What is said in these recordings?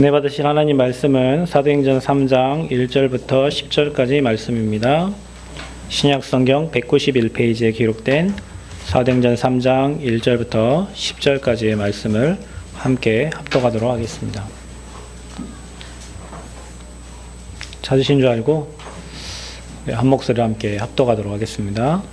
은혜 받으실 하나님 말씀은 사도행전 3장 1절부터 10절까지 말씀입니다. 신약성경 191페이지에 기록된 사도행전 3장 1절부터 10절까지의 말씀을 함께 합독하도록 하겠습니다. 찾으신 줄 알고 한 목소리로 함께 합독하도록 하겠습니다.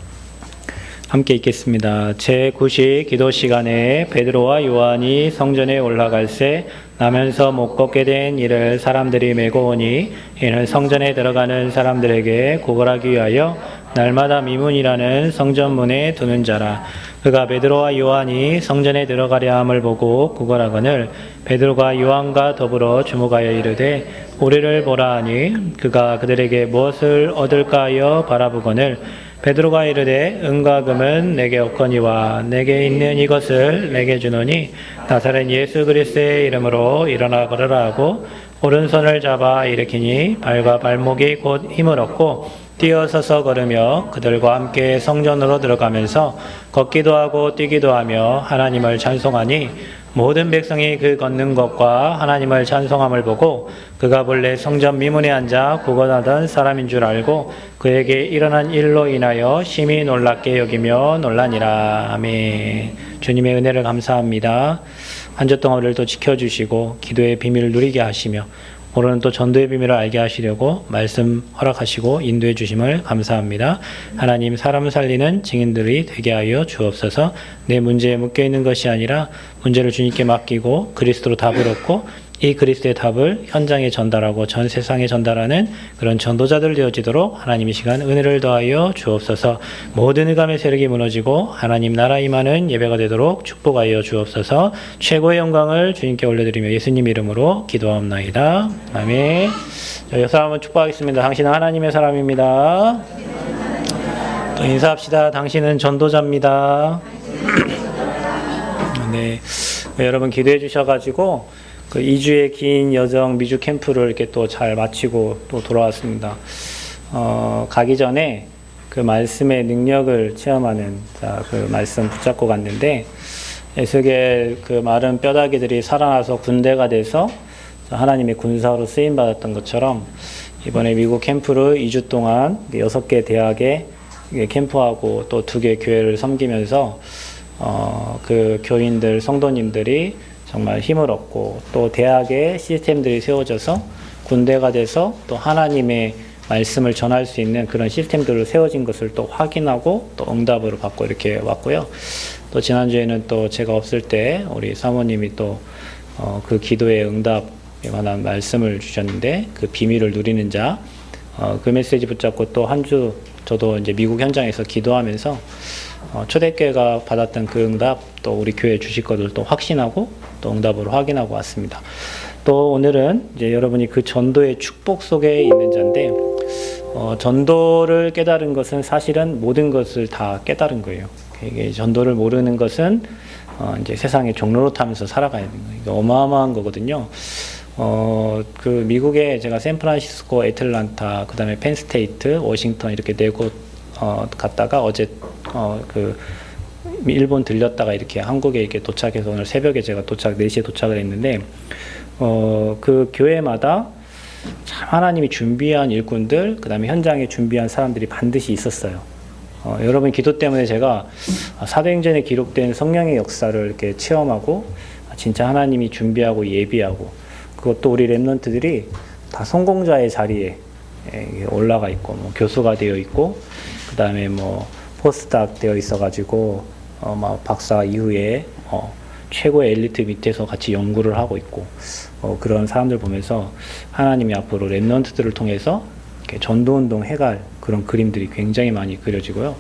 함께 읽겠습니다. 제9시 기도 시간에 베드로와 요한이 성전에 올라갈새 나면서 못 걷게 된 이를 사람들이 메고 오니 이는 성전에 들어가는 사람들에게 구걸하기 위하여 날마다 미문이라는 성전문에 두는 자라. 그가 베드로와 요한이 성전에 들어가려 함을 보고 구걸하거늘 베드로가 요한과 더불어 주목하여 이르되 우리를 보라 하니 그가 그들에게 무엇을 얻을까 하여 바라보거늘 베드로가 이르되 은과 금은 내게 없거니와 내게 있는 이것을 내게 주노니 나사렛 예수 그리스도의 이름으로 일어나 걸으라 하고 오른손을 잡아 일으키니 발과 발목이 곧 힘을 얻고 뛰어서서 걸으며 그들과 함께 성전으로 들어가면서 걷기도 하고 뛰기도 하며 하나님을 찬송하니 모든 백성이 그 걷는 것과 하나님을 찬송함을 보고 그가 본래 성전 미문에 앉아 구걸하던 사람인 줄 알고 그에게 일어난 일로 인하여 심히 놀랍게 여기며 놀라니라. 아멘. 주님의 은혜를 감사합니다. 한 주 동안 우리를 또 지켜주시고 기도의 비밀을 누리게 하시며 오늘은 또 전도의 비밀을 알게 하시려고 말씀 허락하시고 인도해 주심을 감사합니다. 하나님, 사람 살리는 증인들이 되게 하여 주옵소서. 내 문제에 묶여있는 것이 아니라 문제를 주님께 맡기고 그리스도로 답을 얻고 이 그리스도의 답을 현장에 전달하고 전 세상에 전달하는 그런 전도자들 되어지도록 하나님 이 시간 은혜를 더하여 주옵소서. 모든 흑암의 세력이 무너지고 하나님 나라 임하는 예배가 되도록 축복하여 주옵소서. 최고의 영광을 주님께 올려드리며 예수님 이름으로 기도하옵나이다. 아멘. 여기서 한번 축복하겠습니다. 당신은 하나님의 사람입니다. 또 인사합시다. 당신은 전도자입니다. 네, 여러분 기도해 주셔가지고 그 2주의 긴 여정 미주 캠프를 이렇게 또 잘 마치고 또 돌아왔습니다. 가기 전에 그 말씀의 능력을 체험하는 그 말씀 붙잡고 갔는데 에스겔 그 마른 뼈다귀들이 살아나서 군대가 돼서 하나님의 군사로 쓰임 받았던 것처럼 이번에 미국 캠프를 2주 동안 6개 대학에 캠프하고 또 2개 교회를 섬기면서 그 교인들 성도님들이 정말 힘을 얻고 또 대학의 시스템들이 세워져서 군대가 돼서 또 하나님의 말씀을 전할 수 있는 그런 시스템들로 세워진 것을 또 확인하고 또 응답으로 받고 이렇게 왔고요. 또 지난주에는 또 제가 없을 때 우리 사모님이 또 그 기도의 응답에 관한 말씀을 주셨는데 그 비밀을 누리는 자, 그 메시지 붙잡고 또 한 주 저도 이제 미국 현장에서 기도하면서 초대교회가 받았던 그 응답 또 우리 교회에 주실 것을 또 확신하고 또 응답으로 확인하고 왔습니다. 또 오늘은 이제 여러분이 그 전도의 축복 속에 있는 자인데 전도를 깨달은 것은 사실은 모든 것을 다 깨달은 거예요. 이게 전도를 모르는 것은 이제 세상의 종로로 타면서 살아가야 되는 거예요. 이게 어마어마한 거거든요. 그 미국에 제가 샌프란시스코, 애틀란타, 그 다음에 펜스테이트, 워싱턴 이렇게 네 곳 갔다가 어제 그 일본 들렸다가 이렇게 한국에 이렇게 도착해서 오늘 새벽에 제가 4시에 도착을 했는데 그 교회마다 참 하나님이 준비한 일꾼들, 그 다음에 현장에 준비한 사람들이 반드시 있었어요. 여러분 기도 때문에 제가 사도행전에 기록된 성령의 역사를 이렇게 체험하고 진짜 하나님이 준비하고 예비하고 그것도 우리 랩런트들이 다 성공자의 자리에 올라가 있고 뭐 교수가 되어 있고 그 다음에 뭐 포스닥 되어 있어가지고 막 박사 이후에 최고의 엘리트 밑에서 같이 연구를 하고 있고 그런 사람들 보면서 하나님이 앞으로 랩런트들을 통해서 이렇게 전도운동 해갈 그런 그림들이 굉장히 많이 그려지고요.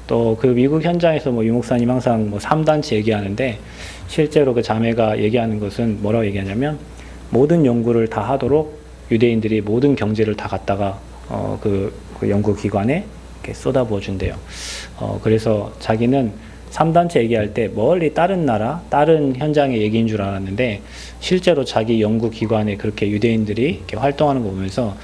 또 그 미국 현장에서 뭐 유목사님 항상 뭐 3단체 얘기하는데 실제로 그 자매가 얘기하는 것은 뭐라고 얘기하냐면 모든 연구를 다 하도록 유대인들이 모든 경제를 다 갖다가 그 연구기관에 이렇게 쏟아부어 준대요. 그래서 자기는 3단체 얘기할 때 멀리 다른 나라, 다른 현장의 얘기인 줄 알았는데 실제로 자기 연구기관에 그렇게 유대인들이 이렇게 활동하는 거 보면서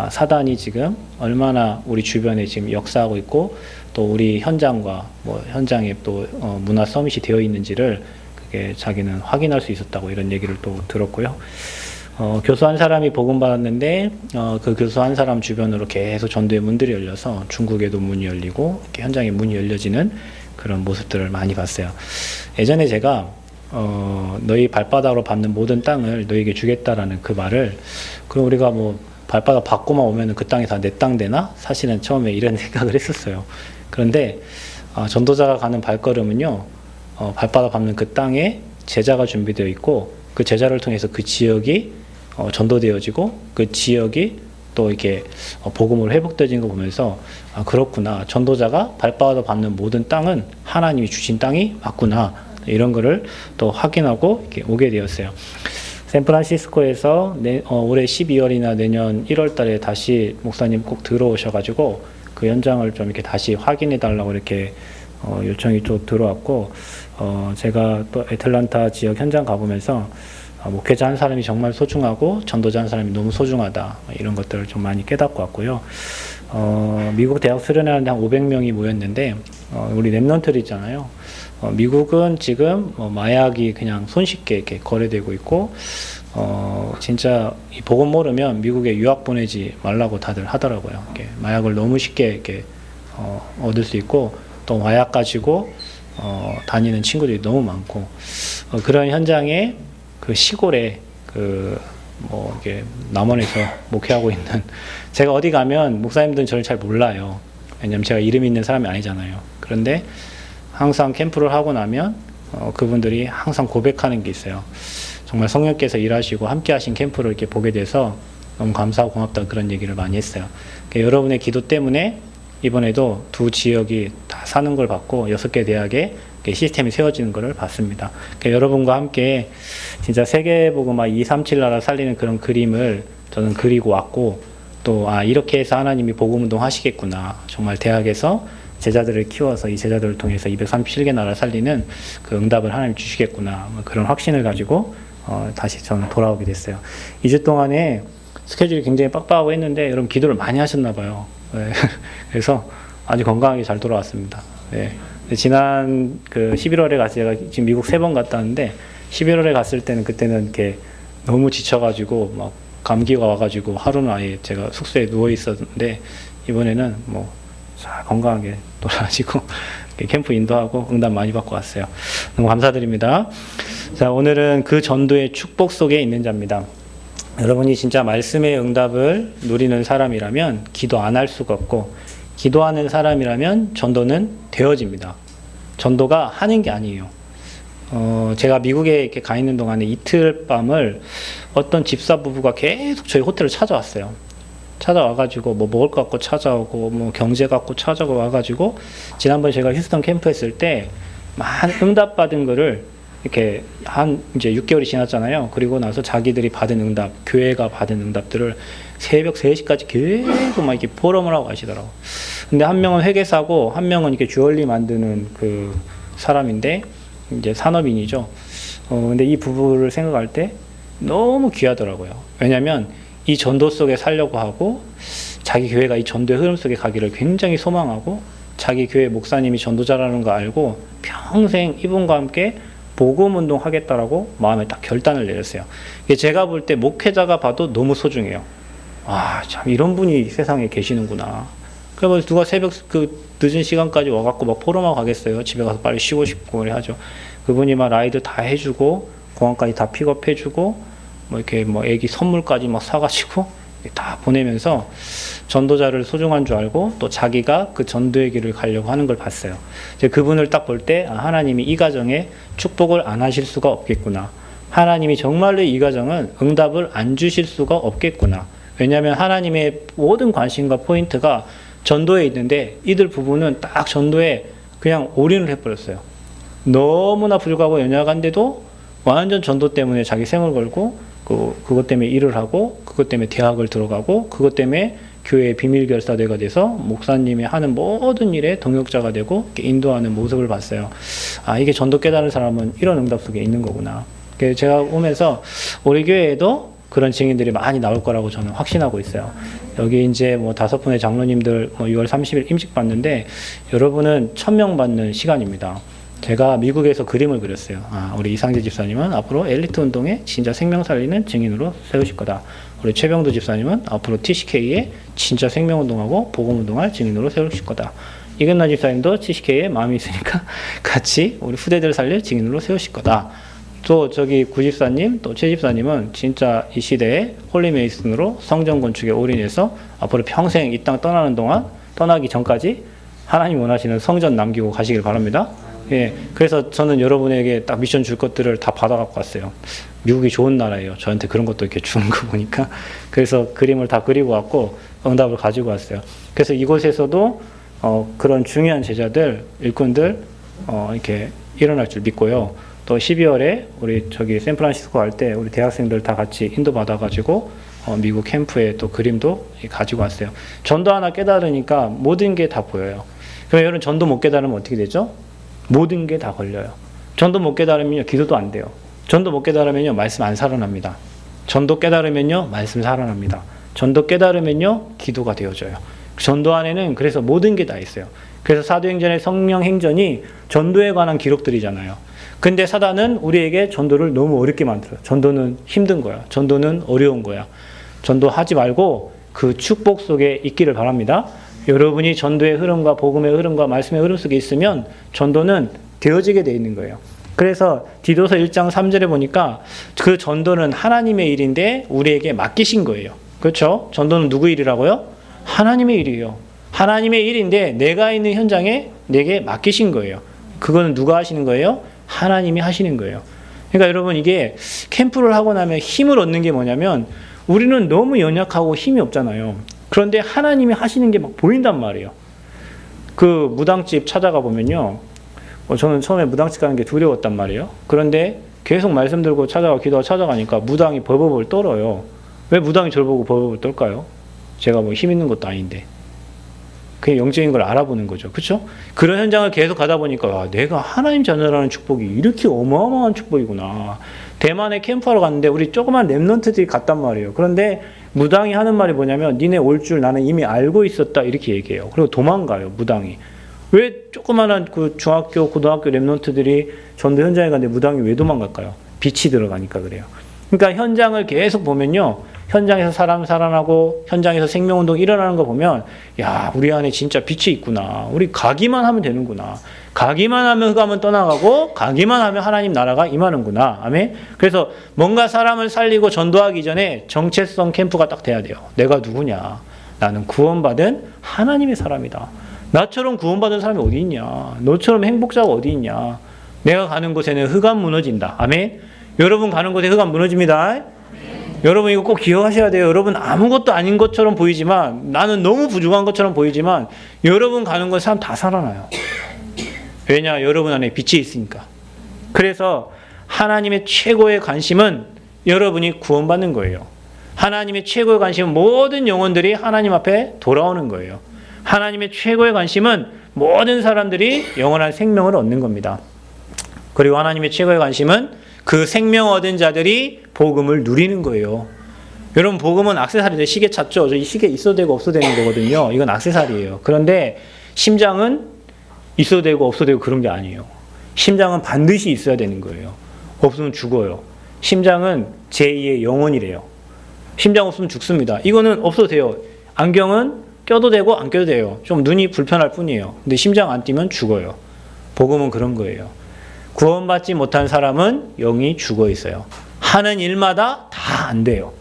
사단이 지금 얼마나 우리 주변에 지금 역사하고 있고 또 우리 현장과 뭐 현장에 또 문화 서밋이 되어 있는지를 그게 자기는 확인할 수 있었다고 이런 얘기를 또 들었고요. 교수 한 사람이 복음 받았는데 그 교수 한 사람 주변으로 계속 전도의 문들이 열려서 중국에도 문이 열리고 이렇게 현장에 문이 열려지는 그런 모습들을 많이 봤어요. 예전에 제가 너희 발바닥으로 밟는 모든 땅을 너희에게 주겠다라는 그 말을, 그럼 우리가 뭐 발바닥 밟고만 오면은 그 땅이 다 내 땅 되나? 사실은 처음에 이런 생각을 했었어요. 그런데 전도자가 가는 발걸음은요, 발바닥 밟는 그 땅에 제자가 준비되어 있고 그 제자를 통해서 그 지역이 전도되어지고 그 지역이 또 이렇게 복음으로 회복되어진 거 보면서 그렇구나, 전도자가 발바닥 밟는 모든 땅은 하나님이 주신 땅이 맞구나, 이런 거를 또 확인하고 이렇게 오게 되었어요. 샌프란시스코에서 올해 12월이나 내년 1월 달에 다시 목사님 꼭 들어오셔가지고 그 현장을 좀 이렇게 다시 확인해 달라고 이렇게 요청이 또 들어왔고, 제가 또 애틀란타 지역 현장 가보면서 목회자 한 사람이 정말 소중하고 전도자 한 사람이 너무 소중하다, 이런 것들을 좀 많이 깨닫고 왔고요. 미국 대학 수련회하는데 한 500명이 모였는데 우리 랩런트들 있잖아요. 미국은 지금 마약이 그냥 손쉽게 이렇게 거래되고 있고, 진짜 이 복음 모르면 미국에 유학 보내지 말라고 다들 하더라고요. 이렇게 마약을 너무 쉽게 이렇게 얻을 수 있고, 또 마약 가지고 다니는 친구들이 너무 많고, 그런 현장에 그 시골에 이렇게 남원에서 목회하고 있는, 제가 어디 가면 목사님들은 저를 잘 몰라요. 왜냐면 제가 이름 있는 사람이 아니잖아요. 그런데 항상 캠프를 하고 나면 그분들이 항상 고백하는 게 있어요. 정말 성령께서 일하시고 함께 하신 캠프를 이렇게 보게 돼서 너무 감사하고 고맙다, 그런 얘기를 많이 했어요. 그러니까 여러분의 기도 때문에 이번에도 두 지역이 다 사는 걸 봤고 6개 대학에 시스템이 세워지는 것을 봤습니다. 그러니까 여러분과 함께 진짜 세계복음화 237 나라 살리는 그런 그림을 저는 그리고 왔고, 또 이렇게 해서 하나님이 복음운동 하시겠구나, 정말 대학에서 제자들을 키워서 이 제자들을 통해서 237개 나라 살리는 그 응답을 하나님 주시겠구나, 그런 확신을 가지고 다시 저는 돌아오게 됐어요. 2주 동안에 스케줄이 굉장히 빡빡하고 했는데 여러분 기도를 많이 하셨나 봐요. 네. 그래서 아주 건강하게 잘 돌아왔습니다. 네. 지난 11월에 가서 제가 지금 미국 3번 갔다 왔는데, 11월에 갔을 때는 그때는 이렇게 너무 지쳐가지고 막 감기가 와가지고 하루는 아예 제가 숙소에 누워 있었는데, 이번에는 잘 건강하게 돌아가시고 캠프 인도하고 응답 많이 받고 왔어요. 너무 감사드립니다. 자, 오늘은 그 전도의 축복 속에 있는 자입니다. 여러분이 진짜 말씀의 응답을 누리는 사람이라면 기도 안 할 수가 없고, 기도하는 사람이라면 전도는 되어집니다. 전도가 하는 게 아니에요. 제가 미국에 이렇게 가 있는 동안에 이틀 밤을 어떤 집사 부부가 계속 저희 호텔을 찾아왔어요. 찾아와가지고 먹을 것 갖고 찾아오고 경제 갖고 찾아와가지고, 지난번에 제가 휴스턴 캠프 했을 때 많은 응답 받은 거를 이렇게 이제 6개월이 지났잖아요. 그리고 나서 자기들이 받은 응답, 교회가 받은 응답들을 새벽 3시까지 계속 막 이렇게 포럼을 하고 가시더라고. 근데 한 명은 회계사고, 한 명은 이렇게 주얼리 만드는 그 사람인데, 이제 산업인이죠. 근데 이 부부를 생각할 때 너무 귀하더라고요. 왜냐면 이 전도 속에 살려고 하고, 자기 교회가 이 전도의 흐름 속에 가기를 굉장히 소망하고, 자기 교회 목사님이 전도자라는 거 알고 평생 이분과 함께 복음 운동 하겠다라고 마음에 딱 결단을 내렸어요. 제가 볼 때 목회자가 봐도 너무 소중해요. 참 이런 분이 세상에 계시는구나. 그래서 누가 새벽 늦은 시간까지 와갖고 막 포럼하고 가겠어요. 집에 가서 빨리 쉬고 싶고 그래 하죠. 그분이 막 라이드 다 해주고 공항까지 다 픽업해주고 이렇게 애기 선물까지 막 사가지고 다 보내면서 전도자를 소중한 줄 알고 또 자기가 그 전도의 길을 가려고 하는 걸 봤어요. 그분을 딱 볼 때 하나님이 이 가정에 축복을 안 하실 수가 없겠구나. 하나님이 정말로 이 가정은 응답을 안 주실 수가 없겠구나. 왜냐하면 하나님의 모든 관심과 포인트가 전도에 있는데, 이들 부부는 딱 전도에 그냥 올인을 해버렸어요. 너무나 불구하고 연약한데도 완전 전도 때문에 자기 생을 걸고, 그것 때문에 일을 하고, 그것 때문에 대학을 들어가고, 그것 때문에 교회의 비밀결사대가 돼서 목사님이 하는 모든 일에 동역자가 되고 인도하는 모습을 봤어요. 이게 전도 깨달은 사람은 이런 응답 속에 있는 거구나. 제가 오면서 우리 교회에도 그런 증인들이 많이 나올 거라고 저는 확신하고 있어요. 여기 이제 5분의 장로님들 6월 30일 임직 받는데, 여러분은 1000명 받는 시간입니다. 제가 미국에서 그림을 그렸어요. 우리 이상재 집사님은 앞으로 엘리트 운동의 진짜 생명 살리는 증인으로 세우실 거다. 우리 최병도 집사님은 앞으로 TCK의 진짜 생명 운동하고 복음 운동할 증인으로 세우실 거다. 이근나 집사님도 TCK에 마음이 있으니까 같이 우리 후대들 살릴 증인으로 세우실 거다. 또 저기 구 집사님, 또 최 집사님은 진짜 이 시대에 홀리메이슨으로 성전 건축에 올인해서 앞으로 평생 이 땅 떠나는 동안 떠나기 전까지 하나님 원하시는 성전 남기고 가시길 바랍니다. 예, 그래서 저는 여러분에게 딱 미션 줄 것들을 다 받아갖고 왔어요. 미국이 좋은 나라예요. 저한테 그런 것도 이렇게 주는 거 보니까. 그래서 그림을 다 그리고 왔고 응답을 가지고 왔어요. 그래서 이곳에서도 그런 중요한 제자들, 일꾼들 이렇게 일어날 줄 믿고요. 또 12월에 우리 저기 샌프란시스코 갈 때 우리 대학생들 다 같이 인도 받아가지고 미국 캠프에 또 그림도 가지고 왔어요. 전도 하나 깨달으니까 모든 게 다 보여요. 그럼 여러분 전도 못 깨달으면 어떻게 되죠? 모든 게 다 걸려요. 전도 못 깨달으면요, 기도도 안 돼요. 전도 못 깨달으면요, 말씀 안 살아납니다. 전도 깨달으면요, 말씀 살아납니다. 전도 깨달으면요, 기도가 되어져요. 전도 안에는 그래서 모든 게 다 있어요. 그래서 사도행전의 성령 행전이 전도에 관한 기록들이잖아요. 근데 사단은 우리에게 전도를 너무 어렵게 만들어요. 전도는 힘든 거야. 전도는 어려운 거야. 전도하지 말고 그 축복 속에 있기를 바랍니다. 여러분이 전도의 흐름과 복음의 흐름과 말씀의 흐름 속에 있으면 전도는 되어지게 돼 있는 거예요. 그래서 디도서 1장 3절에 보니까 그 전도는 하나님의 일인데 우리에게 맡기신 거예요. 그렇죠? 전도는 누구 일이라고요? 하나님의 일이에요. 하나님의 일인데 내가 있는 현장에 내게 맡기신 거예요. 그거는 누가 하시는 거예요? 하나님이 하시는 거예요. 그러니까 여러분 이게 캠프를 하고 나면 힘을 얻는 게 뭐냐면 우리는 너무 연약하고 힘이 없잖아요. 그런데 하나님이 하시는 게 막 보인단 말이에요. 그 무당집 찾아가 보면요. 저는 처음에 무당집 가는 게 두려웠단 말이에요. 그런데 계속 말씀 들고 기도하고 찾아가니까 무당이 벌벌 떨어요. 왜 무당이 저를 보고 벌벌 떨까요? 제가 뭐 힘 있는 것도 아닌데. 그게 영적인 걸 알아보는 거죠. 그렇죠? 그런 현장을 계속 가다 보니까 내가 하나님 자녀라는 축복이 이렇게 어마어마한 축복이구나. 대만에 캠프하러 갔는데 우리 조그만 랩런트들이 갔단 말이에요. 그런데 무당이 하는 말이 뭐냐면 니네 올 줄 나는 이미 알고 있었다 이렇게 얘기해요. 그리고 도망가요. 무당이. 왜 조그마한 그 중학교, 고등학교 랩런트들이 전도 현장에 갔는데 무당이 왜 도망갈까요? 빛이 들어가니까 그래요. 그러니까 현장을 계속 보면요. 현장에서 사람 살아나고 현장에서 생명운동이 일어나는 거 보면 야 우리 안에 진짜 빛이 있구나. 우리 가기만 하면 되는구나. 가기만 하면 흑암은 떠나가고 가기만 하면 하나님 나라가 임하는구나. 아멘. 그래서 뭔가 사람을 살리고 전도하기 전에 정체성 캠프가 딱 돼야 돼요. 내가 누구냐. 나는 구원받은 하나님의 사람이다. 나처럼 구원받은 사람이 어디 있냐. 너처럼 행복자가 어디 있냐. 내가 가는 곳에는 흑암 무너진다. 아멘. 여러분 가는 곳에 흑암 무너집니다. 여러분 이거 꼭 기억하셔야 돼요. 여러분 아무것도 아닌 것처럼 보이지만 나는 너무 부족한 것처럼 보이지만 여러분 가는 곳에 사람 다 살아나요. 왜냐? 여러분 안에 빛이 있으니까. 그래서 하나님의 최고의 관심은 여러분이 구원받는 거예요. 하나님의 최고의 관심은 모든 영혼들이 하나님 앞에 돌아오는 거예요. 하나님의 최고의 관심은 모든 사람들이 영원한 생명을 얻는 겁니다. 그리고 하나님의 최고의 관심은 그 생명 얻은 자들이 복음을 누리는 거예요. 여러분 복음은 액세서리죠. 시계 찾죠. 이 시계 있어도 되고 없어도 되는 거거든요. 이건 액세서리예요. 그런데 심장은 있어도 되고 없어도 되고 그런 게 아니에요. 심장은 반드시 있어야 되는 거예요. 없으면 죽어요. 심장은 제2의 영혼이래요. 심장 없으면 죽습니다. 이거는 없어도 돼요. 안경은 껴도 되고 안 껴도 돼요. 좀 눈이 불편할 뿐이에요. 근데 심장 안 뛰면 죽어요. 복음은 그런 거예요. 구원받지 못한 사람은 영이 죽어 있어요. 하는 일마다 다 안 돼요.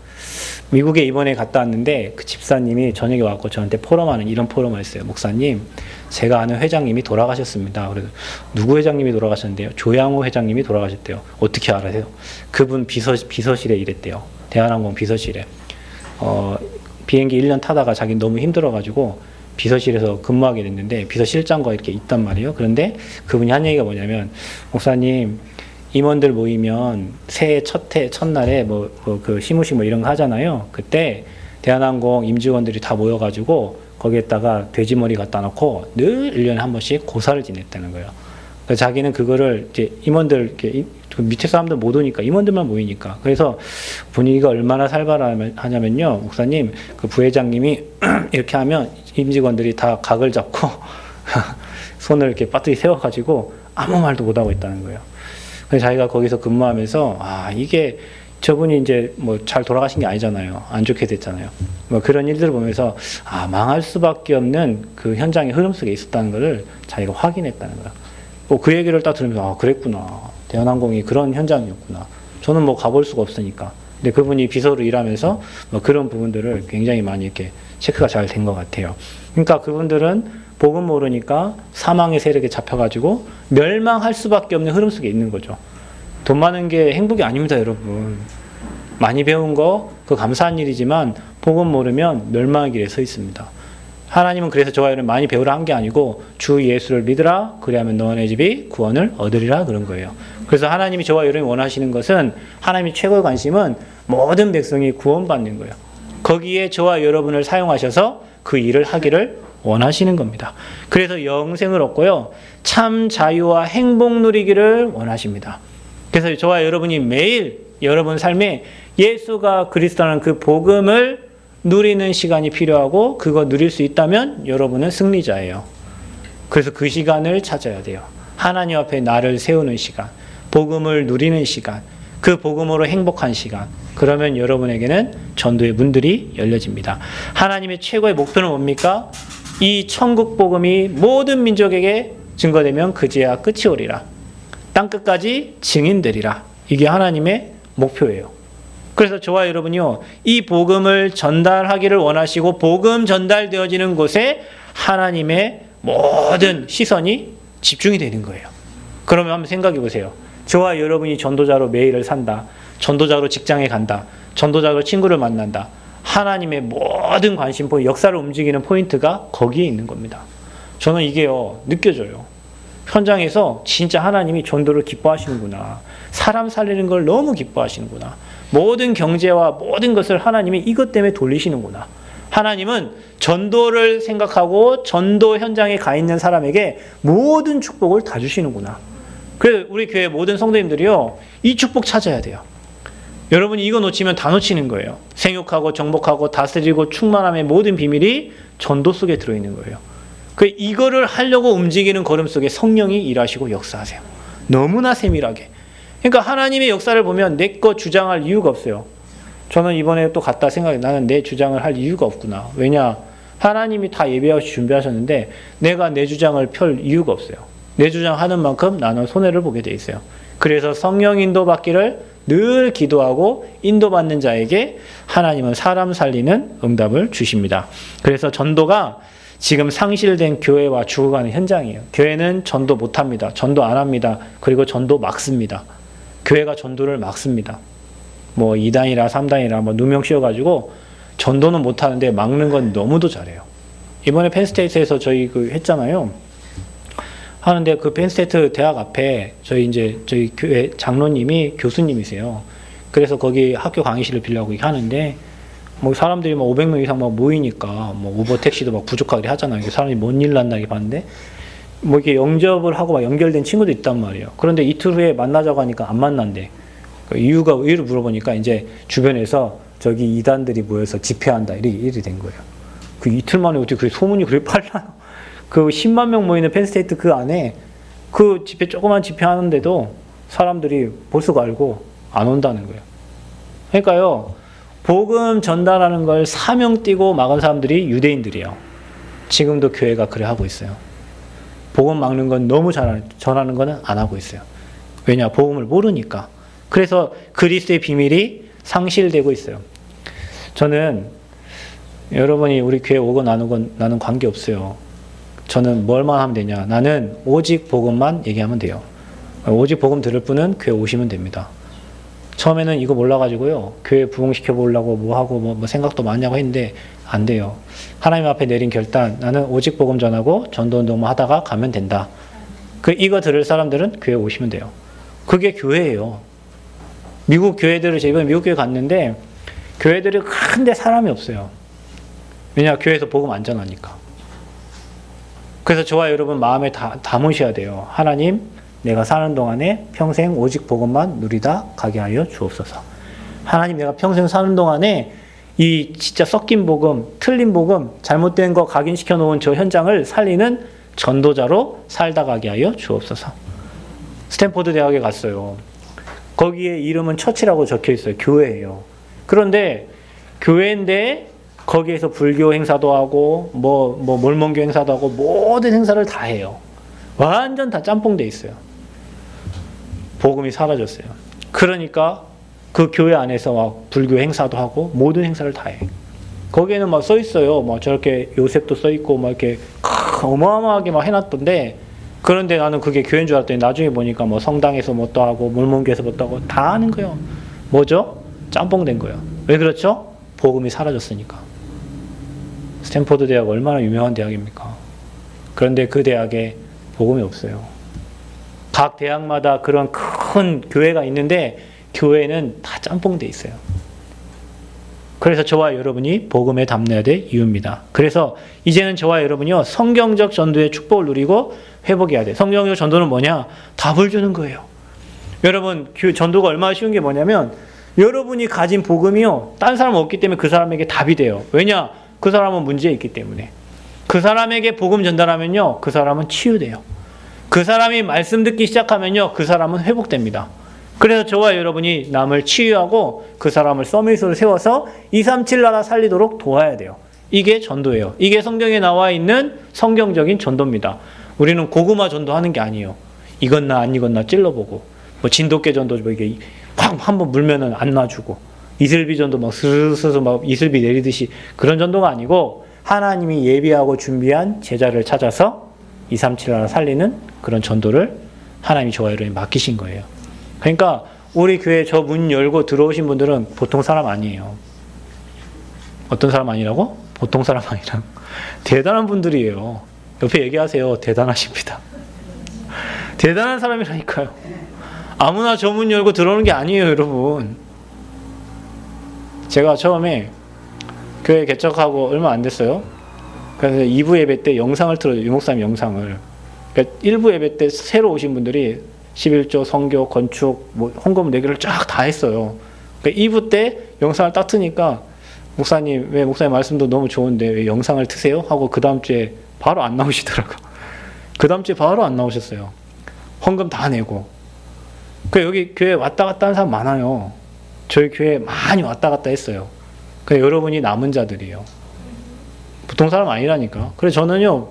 미국에 이번에 갔다 왔는데 그 집사님이 저녁에 와서 저한테 이런 포럼을 했어요. 목사님, 제가 아는 회장님이 돌아가셨습니다. 그래서 누구 회장님이 돌아가셨는데요? 조양호 회장님이 돌아가셨대요. 어떻게 알아세요? 그분 비서실에 일했대요. 대한항공 비서실에. 비행기 1년 타다가 자기는 너무 힘들어가지고 비서실에서 근무하게 됐는데 비서실장과 이렇게 있단 말이에요. 그런데 그분이 한 얘기가 뭐냐면 목사님 임원들 모이면 새해 첫날에 그 시무식 이런 거 하잖아요. 그때 대한항공 임직원들이 다 모여가지고 거기에다가 돼지머리 갖다 놓고 늘 1년에 한 번씩 고사를 지냈다는 거예요. 그래서 자기는 그거를 이제 임원들 이렇게 밑에 사람들 못 오니까 임원들만 모이니까 그래서 분위기가 얼마나 살벌하냐면요. 목사님 그 부회장님이 이렇게 하면 임직원들이 다 각을 잡고 손을 이렇게 빠뜨리 세워가지고 아무 말도 못하고 있다는 거예요. 그래서 자기가 거기서 근무하면서 이게 저분이 이제 뭐 잘 돌아가신 게 아니잖아요. 안 좋게 됐잖아요. 뭐 그런 일들을 보면서 망할 수밖에 없는 그 현장의 흐름 속에 있었다는 것을 자기가 확인했다는 거야. 그 얘기를 딱 들으면서 그랬구나. 대한항공이 그런 현장이었구나. 저는 뭐 가볼 수가 없으니까. 근데 그분이 비서로 일하면서 뭐 그런 부분들을 굉장히 많이 이렇게 체크가 잘 된 것 같아요. 그러니까 그분들은 복음 모르니까 사망의 세력에 잡혀가지고 멸망할 수밖에 없는 흐름 속에 있는 거죠. 돈 많은 게 행복이 아닙니다, 여러분. 많이 배운 거, 그거 감사한 일이지만 복음 모르면 멸망의 길에 서 있습니다. 하나님은 그래서 저와 여러분 많이 배우라 한 게 아니고 주 예수를 믿으라 그리하면 너네 집이 구원을 얻으리라 그런 거예요. 그래서 하나님이 저와 여러분이 원하시는 것은 하나님의 최고의 관심은 모든 백성이 구원받는 거예요. 거기에 저와 여러분을 사용하셔서 그 일을 하기를 원하시는 겁니다. 그래서 영생을 얻고요. 참 자유와 행복 누리기를 원하십니다. 그래서 저와 여러분이 매일 여러분 삶에 예수가 그리스도라는 그 복음을 누리는 시간이 필요하고 그거 누릴 수 있다면 여러분은 승리자예요. 그래서 그 시간을 찾아야 돼요. 하나님 앞에 나를 세우는 시간, 복음을 누리는 시간, 그 복음으로 행복한 시간. 그러면 여러분에게는 전도의 문들이 열려집니다. 하나님의 최고의 목표는 뭡니까? 이 천국 복음이 모든 민족에게 증거되면 그제야 끝이 오리라. 땅끝까지 증인되리라. 이게 하나님의 목표예요. 그래서 저와 여러분이요, 이 복음을 전달하기를 원하시고 복음 전달되어지는 곳에 하나님의 모든 시선이 집중이 되는 거예요. 그러면 한번 생각해 보세요. 저와 여러분이 전도자로 매일을 산다. 전도자로 직장에 간다. 전도자로 친구를 만난다. 하나님의 모든 관심 포인트, 역사를 움직이는 포인트가 거기에 있는 겁니다. 저는 이게요, 느껴져요. 현장에서 진짜 하나님이 전도를 기뻐하시는구나. 사람 살리는 걸 너무 기뻐하시는구나. 모든 경제와 모든 것을 하나님이 이것 때문에 돌리시는구나. 하나님은 전도를 생각하고 전도 현장에 가 있는 사람에게 모든 축복을 다 주시는구나. 그래서 우리 교회 모든 성도님들이요, 이 축복 찾아야 돼요. 여러분이 이거 놓치면 다 놓치는 거예요. 생육하고 정복하고 다스리고 충만함의 모든 비밀이 전도 속에 들어있는 거예요. 이거를 하려고 움직이는 걸음 속에 성령이 일하시고 역사하세요. 너무나 세밀하게. 그러니까 하나님의 역사를 보면 내 거 주장할 이유가 없어요. 저는 이번에 또 갔다 생각해. 나는 내 주장을 할 이유가 없구나. 왜냐? 하나님이 다 예비하시 준비하셨는데 내가 내 주장을 펼 이유가 없어요. 내 주장하는 만큼 나는 손해를 보게 돼 있어요. 그래서 성령 인도 받기를 늘 기도하고 인도받는 자에게 하나님은 사람 살리는 응답을 주십니다. 그래서 전도가 지금 상실된 교회와 죽어가는 현장이에요. 교회는 전도 못합니다. 전도 안 합니다. 그리고 전도 막습니다. 교회가 전도를 막습니다. 뭐 2단이라 3단이라 뭐 누명 씌워가지고 전도는 못하는데 막는 건 너무도 잘해요. 이번에 펜스테이트에서 저희 했잖아요. 하는데 그 펜스테이트 대학 앞에 저희 교회 장로님이 교수님이세요. 그래서 거기 학교 강의실을 빌려고 하는데 뭐 사람들이 막 500명 이상 막 모이니까 뭐 우버 택시도 막 부족하게 하잖아요. 사람이 뭔 일 난다게 봤는데 뭐 이렇게 영접을 하고 막 연결된 친구도 있단 말이에요. 그런데 이틀 후에 만나자고 하니까 안 만난대. 이유를 물어보니까 이제 주변에서 저기 이단들이 모여서 집회한다 이렇게 된 거예요. 그 이틀 만에 어떻게 그래 소문이 그렇게 빨라요? 그 10만 명 모이는 펜스테이트 그 안에 그 집회 조그만 집회 하는데도 사람들이 벌써 알고 안 온다는 거예요. 그러니까요, 복음 전달하는 걸 사명 띄고 막은 사람들이 유대인들이에요. 지금도 교회가 그래 하고 있어요. 복음 막는 건 너무 전하는 거는 안 하고 있어요. 왜냐? 복음을 모르니까. 그래서 그리스도의 비밀이 상실되고 있어요. 저는 여러분이 우리 교회 오고 나는 관계없어요. 저는 뭘만 하면 되냐? 나는 오직 복음만 얘기하면 돼요. 오직 복음 들을 분은 교회 오시면 됩니다. 처음에는 이거 몰라가지고요, 교회 부흥시켜 보려고 뭐 하고 뭐 생각도 많이 하고 했는데 안 돼요. 하나님 앞에 내린 결단, 나는 오직 복음 전하고 전도운동만 하다가 가면 된다. 이거 들을 사람들은 교회 오시면 돼요. 그게 교회예요. 미국 교회들을 이번에 미국 교회 갔는데 교회들이 큰데 사람이 없어요. 왜냐? 교회에서 복음 안 전하니까. 그래서 저와 여러분 마음에 담으셔야 돼요. 하나님, 내가 사는 동안에 평생 오직 복음만 누리다 가게 하여 주옵소서. 하나님, 내가 평생 사는 동안에 이 진짜 섞인 복음, 틀린 복음, 잘못된 거 각인시켜 놓은 저 현장을 살리는 전도자로 살다 가게 하여 주옵소서. 스탠포드 대학에 갔어요. 거기에 이름은 처치라고 적혀 있어요. 교회예요. 그런데 교회인데 거기에서 불교 행사도 하고 몰몬교 행사도 하고 모든 행사를 다 해요. 완전 다 짬뽕돼 있어요. 복음이 사라졌어요. 그러니까 그 교회 안에서 막 불교 행사도 하고 모든 행사를 다 해. 거기에는 막 써 있어요. 막 저렇게 요셉도 써 있고 막 이렇게 어마어마하게 막 해놨던데, 그런데 나는 그게 교회인 줄 알았더니 나중에 보니까 뭐 성당에서 뭐 또 하고 몰몬교에서 뭐 또 하고 다 하는 거예요. 뭐죠? 짬뽕된 거예요. 왜 그렇죠? 복음이 사라졌으니까. 스탠포드 대학 얼마나 유명한 대학입니까? 그런데 그 대학에 복음이 없어요. 각 대학마다 그런 큰 교회가 있는데 교회는 다 짬뽕돼 있어요. 그래서 저와 여러분이 복음에 담내야 될 이유입니다. 그래서 이제는 저와 여러분이요, 성경적 전도의 축복을 누리고 회복해야 돼. 성경적 전도는 뭐냐? 답을 주는 거예요. 여러분, 전도가 얼마나 쉬운 게 뭐냐면, 여러분이 가진 복음이요, 딴 사람 없기 때문에 그 사람에게 답이 돼요. 왜냐? 그 사람은 문제에 있기 때문에. 그 사람에게 복음 전달하면요, 그 사람은 치유돼요. 그 사람이 말씀 듣기 시작하면요, 그 사람은 회복됩니다. 그래서 저와 여러분이 남을 치유하고 그 사람을 서밋으로 세워서 237 나라 살리도록 도와야 돼요. 이게 전도예요. 이게 성경에 나와 있는 성경적인 전도입니다. 우리는 고구마 전도하는 게 아니에요. 익었나 안 익었나 찔러보고, 뭐 진돗개 전도 뭐 이게 확 한번 물면은 안 놔주고, 이슬비 전도 막 스스스 막 이슬비 내리듯이 그런 전도가 아니고, 하나님이 예비하고 준비한 제자를 찾아서 237 나라 살리는 그런 전도를 하나님이 저와 여러분이 맡기신 거예요. 그러니까 우리 교회 저 문 열고 들어오신 분들은 보통 사람 아니에요. 어떤 사람 아니라고? 보통 사람 아니라 대단한 분들이에요. 옆에 얘기하세요. 대단하십니다. 대단한 사람이라니까요. 아무나 저 문 열고 들어오는 게 아니에요, 여러분. 제가 처음에 교회 개척하고 얼마 안 됐어요. 그래서 2부 예배 때 영상을 틀어요. 유목사님 영상을. 그러니까 1부 예배 때 새로 오신 분들이 11조, 성교, 건축, 뭐 헌금 내기를 쫙 다 했어요. 그러니까 2부 때 영상을 딱 트니까, 목사님, 왜 목사님 말씀도 너무 좋은데 왜 영상을 트세요? 하고 그 다음 주에 바로 안 나오시더라고요. 그 다음 주에 바로 안 나오셨어요. 헌금 다 내고. 그 여기 교회 왔다 갔다 하는 사람 많아요. 저희 교회 많이 왔다 갔다 했어요. 그 여러분이 남은 자들이에요. 보통 사람 아니라니까. 그래서 저는요,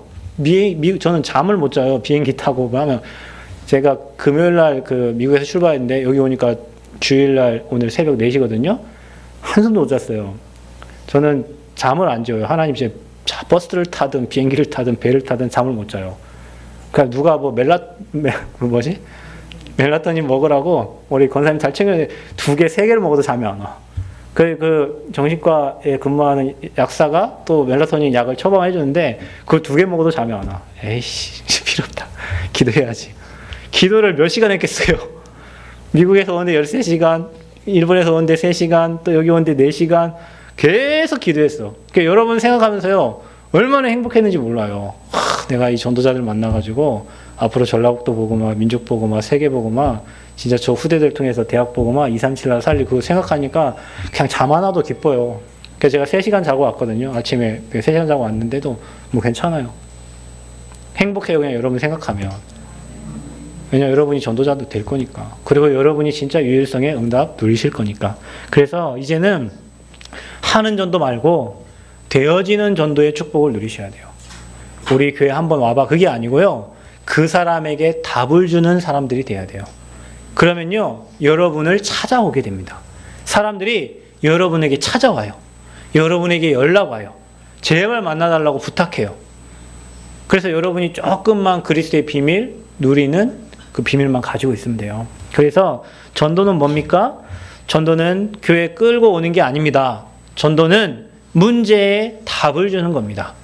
저는 잠을 못 자요. 비행기 타고 뭐 하면. 제가 금요일날 그 미국에서 출발했는데 여기 오니까 주일날 오늘 새벽 4시거든요. 한숨도 못 잤어요. 저는 잠을 안 자요. 하나님 이제 버스를 타든 비행기를 타든 배를 타든 잠을 못 자요. 그러니까 누가 뭐 멜라토닌 먹으라고 우리 권사님 잘 챙겼는데 2개, 3개를 먹어도 잠이 안 와. 그 정신과에 근무하는 약사가 또 멜라토닌 약을 처방해 주는데 그 2개 먹어도 잠이 안 와. 에이씨, 필요 없다. 기도해야지. 기도를 몇 시간 했겠어요? 미국에서 오는데 13시간, 일본에서 오는데 3시간, 또 여기 오는데 4시간, 계속 기도했어. 그러니까 여러분 생각하면서요, 얼마나 행복했는지 몰라요. 내가 이 전도자들 만나가지고, 앞으로 전라북도 보고마, 민족 보고마, 세계 보고마, 진짜 저 후대들 통해서 대학 보고마, 237날 살리 그거 생각하니까 그냥 잠 안 와도 기뻐요. 그래서 제가 3시간 자고 왔거든요. 아침에 3시간 자고 왔는데도 뭐 괜찮아요. 행복해요, 그냥 여러분 생각하면. 왜냐하면 여러분이 전도자도 될 거니까. 그리고 여러분이 진짜 유일성의 응답 누리실 거니까. 그래서 이제는 하는 전도 말고 되어지는 전도의 축복을 누리셔야 돼요. 우리 교회 한번 와봐. 그게 아니고요. 그 사람에게 답을 주는 사람들이 돼야 돼요. 그러면요, 여러분을 찾아오게 됩니다. 사람들이 여러분에게 찾아와요. 여러분에게 연락 와요. 제발 만나달라고 부탁해요. 그래서 여러분이 조금만 그리스도의 비밀 누리는 그 비밀만 가지고 있으면 돼요. 그래서 전도는 뭡니까? 전도는 교회 끌고 오는 게 아닙니다. 전도는 문제에 답을 주는 겁니다.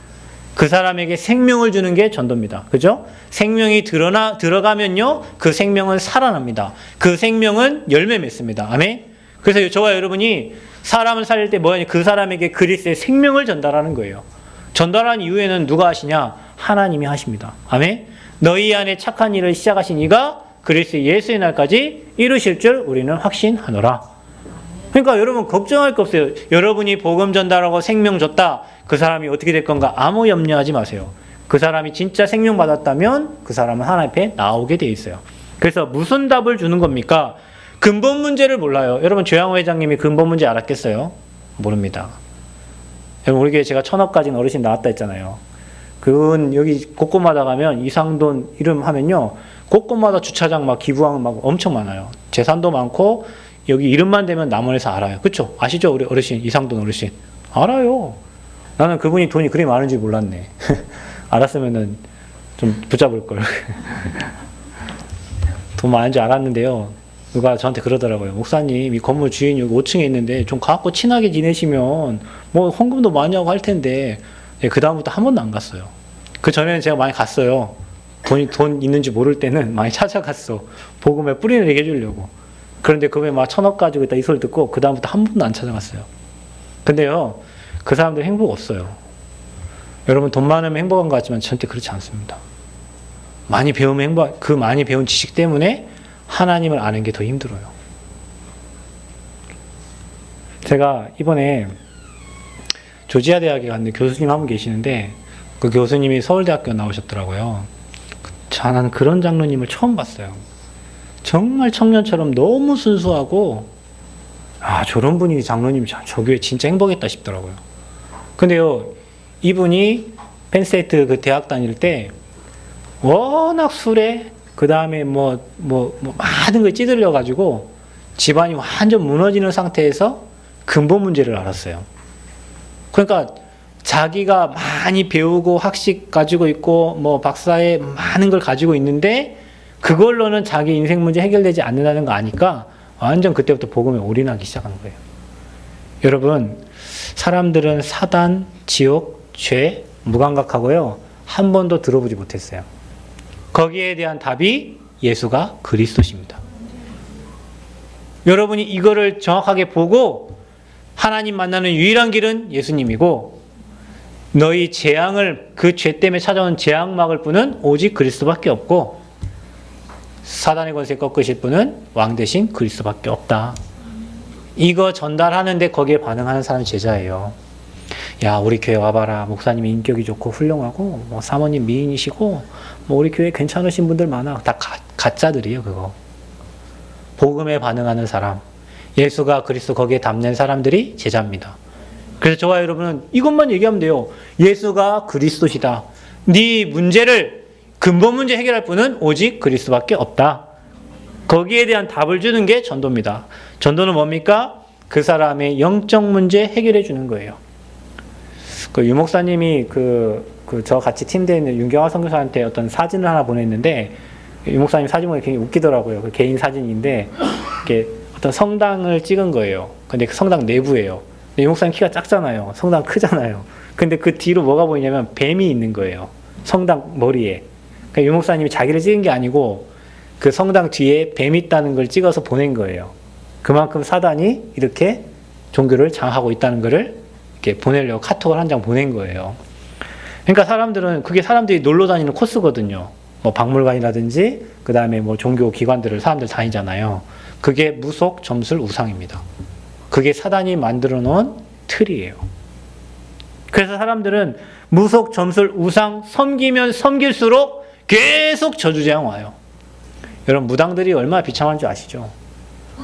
그 사람에게 생명을 주는 게 전도입니다. 그죠? 생명이 들어가면요, 그 생명은 살아납니다. 그 생명은 열매 맺습니다. 아멘? 그래서 저와 여러분이 사람을 살릴 때 뭐냐? 그 사람에게 그리스도의 생명을 전달하는 거예요. 전달하는 이후에는 누가 하시냐? 하나님이 하십니다. 아멘? 너희 안에 착한 일을 시작하신 이가 그리스도 예수의 날까지 이루실 줄 우리는 확신하노라. 그러니까 여러분 걱정할 거 없어요. 여러분이 복음 전달하고 생명 줬다. 그 사람이 어떻게 될 건가 아무 염려하지 마세요. 그 사람이 진짜 생명 받았다면 그 사람은 하나님 앞에 나오게 돼 있어요. 그래서 무슨 답을 주는 겁니까? 근본 문제를 몰라요. 여러분 조양호 회장님이 근본 문제 알았겠어요? 모릅니다. 여러분 우리 교회 제가 1,000억 가진 어르신 나왔다 했잖아요. 그건 여기 곳곳마다 가면 이상돈 이름 하면요. 곳곳마다 주차장 막 기부하는 막 엄청 많아요. 재산도 많고 여기 이름만 되면 남원에서 알아요. 그쵸? 아시죠? 우리 어르신 이상돈 어르신. 알아요. 나는 그분이 돈이 그리 많은지 몰랐네. 알았으면은 좀 붙잡을 걸. 돈 많은 줄 알았는데요. 누가 저한테 그러더라고요. 목사님, 이 건물 주인 여기 5층에 있는데 좀 가갖고 친하게 지내시면 뭐 헌금도 많이 하고 할 텐데 그 다음부터 한 번도 안 갔어요. 그 전에는 제가 많이 갔어요. 돈 있는지 모를 때는 많이 찾아갔어. 복음에 뿌리를 내게 해주려고. 그런데 그게 막 1,000억 가지고 있다 이 소리 듣고 그 다음부터 한 번도 안 찾아갔어요. 근데요, 그 사람들 행복 없어요. 여러분 돈 많으면 행복한 것 같지만 절대 그렇지 않습니다. 많이 배우면 그 많이 배운 지식 때문에 하나님을 아는 게 더 힘들어요. 제가 이번에 조지아 대학에 갔는데 교수님 한 분 계시는데 그 교수님이 서울대학교 나오셨더라고요. 저는 그런 장로님을 처음 봤어요. 정말 청년처럼 너무 순수하고 저런 분이 장로님이 저 교회 진짜 행복했다 싶더라고요. 근데요, 이분이 펜스테이트 그 대학 다닐 때 워낙 술에 그 다음에 많은 걸 찌들려 가지고 집안이 완전 무너지는 상태에서 근본 문제를 알았어요. 그러니까 자기가 많이 배우고 학식 가지고 있고 박사에 많은 걸 가지고 있는데 그걸로는 자기 인생 문제 해결되지 않는다는 거 아니까 완전 그때부터 복음에 올인하기 시작하는 거예요. 여러분, 사람들은 사단, 지옥, 죄 무감각하고요. 한 번도 들어보지 못했어요. 거기에 대한 답이 예수가 그리스도십니다. 여러분이 이거를 정확하게 보고 하나님 만나는 유일한 길은 예수님이고 너희 재앙을 그 죄 때문에 찾아온 재앙 막을 분은 오직 그리스도밖에 없고 사단의 권세 꺾으실 분은 왕 대신 그리스도밖에 없다. 이거 전달하는데 거기에 반응하는 사람이 제자예요. 야, 우리 교회 와봐라. 목사님이 인격이 좋고 훌륭하고 사모님 미인이시고 우리 교회 괜찮으신 분들 많아. 다 가짜들이에요. 그거. 복음에 반응하는 사람, 예수가 그리스도 거기에 담는 사람들이 제자입니다. 그래서 저와 여러분은 이것만 얘기하면 돼요. 예수가 그리스도시다. 네 문제를 근본 문제 해결할 분은 오직 그리스도밖에 없다. 거기에 대한 답을 주는 게 전도입니다. 전도는 뭡니까? 그 사람의 영적 문제 해결해 주는 거예요. 그 유목사님이 저 같이 팀대에 있는 윤경화 선교사한테 어떤 사진을 하나 보냈는데 유목사님 사진 보니 굉장히 웃기더라고요. 그 개인 사진인데 이렇게 어떤 성당을 찍은 거예요. 근데 그 성당 내부예요. 근데 유목사님 키가 작잖아요. 성당 크잖아요. 근데 그 뒤로 뭐가 보이냐면 뱀이 있는 거예요. 성당 머리에. 그러니까 유목사님이 자기를 찍은 게 아니고 그 성당 뒤에 뱀이 있다는 걸 찍어서 보낸 거예요. 그만큼 사단이 이렇게 종교를 장악하고 있다는 거를 이렇게 보내려고 카톡을 한 장 보낸 거예요. 그러니까 사람들은 그게 사람들이 놀러 다니는 코스거든요. 박물관이라든지 그 다음에 종교 기관들을 사람들 다니잖아요. 그게 무속, 점술, 우상입니다. 그게 사단이 만들어 놓은 틀이에요. 그래서 사람들은 무속, 점술, 우상 섬기면 섬길수록 계속 저주재앙 와요. 여러분 무당들이 얼마나 비참한 줄 아시죠?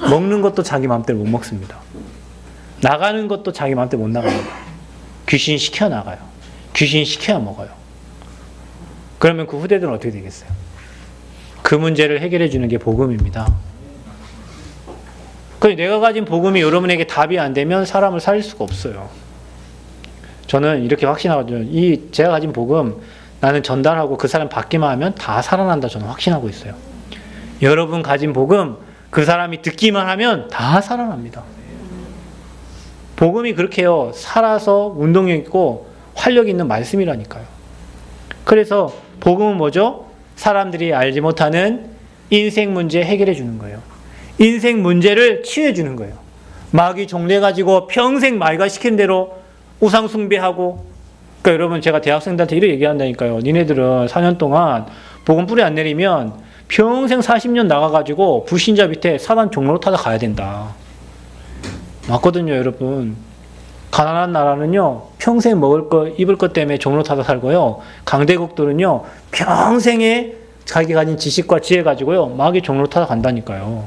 먹는 것도 자기 마음대로 못 먹습니다. 나가는 것도 자기 마음대로 못 나갑니다. 귀신 시켜 나가요. 귀신 시켜야 먹어요. 그러면 그 후대들은 어떻게 되겠어요? 그 문제를 해결해 주는 게 복음입니다. 내가 가진 복음이 여러분에게 답이 안 되면 사람을 살릴 수가 없어요. 저는 이렇게 확신하거든요. 제가 가진 복음 나는 전달하고 그 사람 받기만 하면 다 살아난다 저는 확신하고 있어요. 여러분 가진 복음 그 사람이 듣기만 하면 다 살아납니다. 복음이 그렇게요. 살아서 운동력 있고 활력 있는 말씀이라니까요. 그래서 복음은 뭐죠? 사람들이 알지 못하는 인생 문제 해결해 주는 거예요. 인생 문제를 치유해 주는 거예요. 마귀 종래가지고 평생 마귀가 시킨 대로 우상 숭배하고 그러니까 여러분 제가 대학생들한테 이렇게 얘기한다니까요. 니네들은 4년 동안 복음 뿌리 안 내리면 평생 40년 나가가지고 불신자 밑에 사단 종로로 타다 가야 된다. 맞거든요, 여러분. 가난한 나라는요, 평생 먹을 거, 입을 것 때문에 종로 타다 살고요. 강대국들은요, 평생에 자기 가진 지식과 지혜 가지고요, 마귀 종로 타다 간다니까요.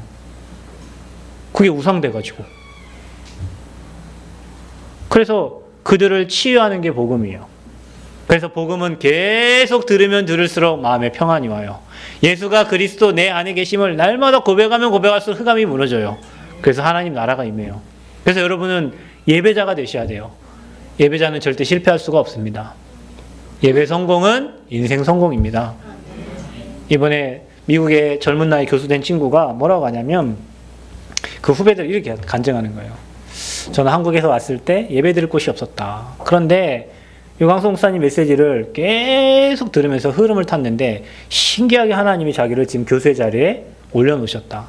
그게 우상돼가지고. 그래서 그들을 치유하는 게 복음이에요. 그래서 복음은 계속 들으면 들을수록 마음에 평안이 와요. 예수가 그리스도 내 안에 계심을 날마다 고백하면 고백할수록 흑암이 무너져요. 그래서 하나님 나라가 임해요. 그래서 여러분은 예배자가 되셔야 돼요. 예배자는 절대 실패할 수가 없습니다. 예배 성공은 인생 성공입니다. 이번에 미국의 젊은 나이 교수된 친구가 뭐라고 하냐면 그 후배들 이렇게 간증하는 거예요. 저는 한국에서 왔을 때 예배 드릴 곳이 없었다. 그런데 유광수 목사님 메시지를 계속 들으면서 흐름을 탔는데 신기하게 하나님이 자기를 지금 교수의 자리에 올려놓으셨다.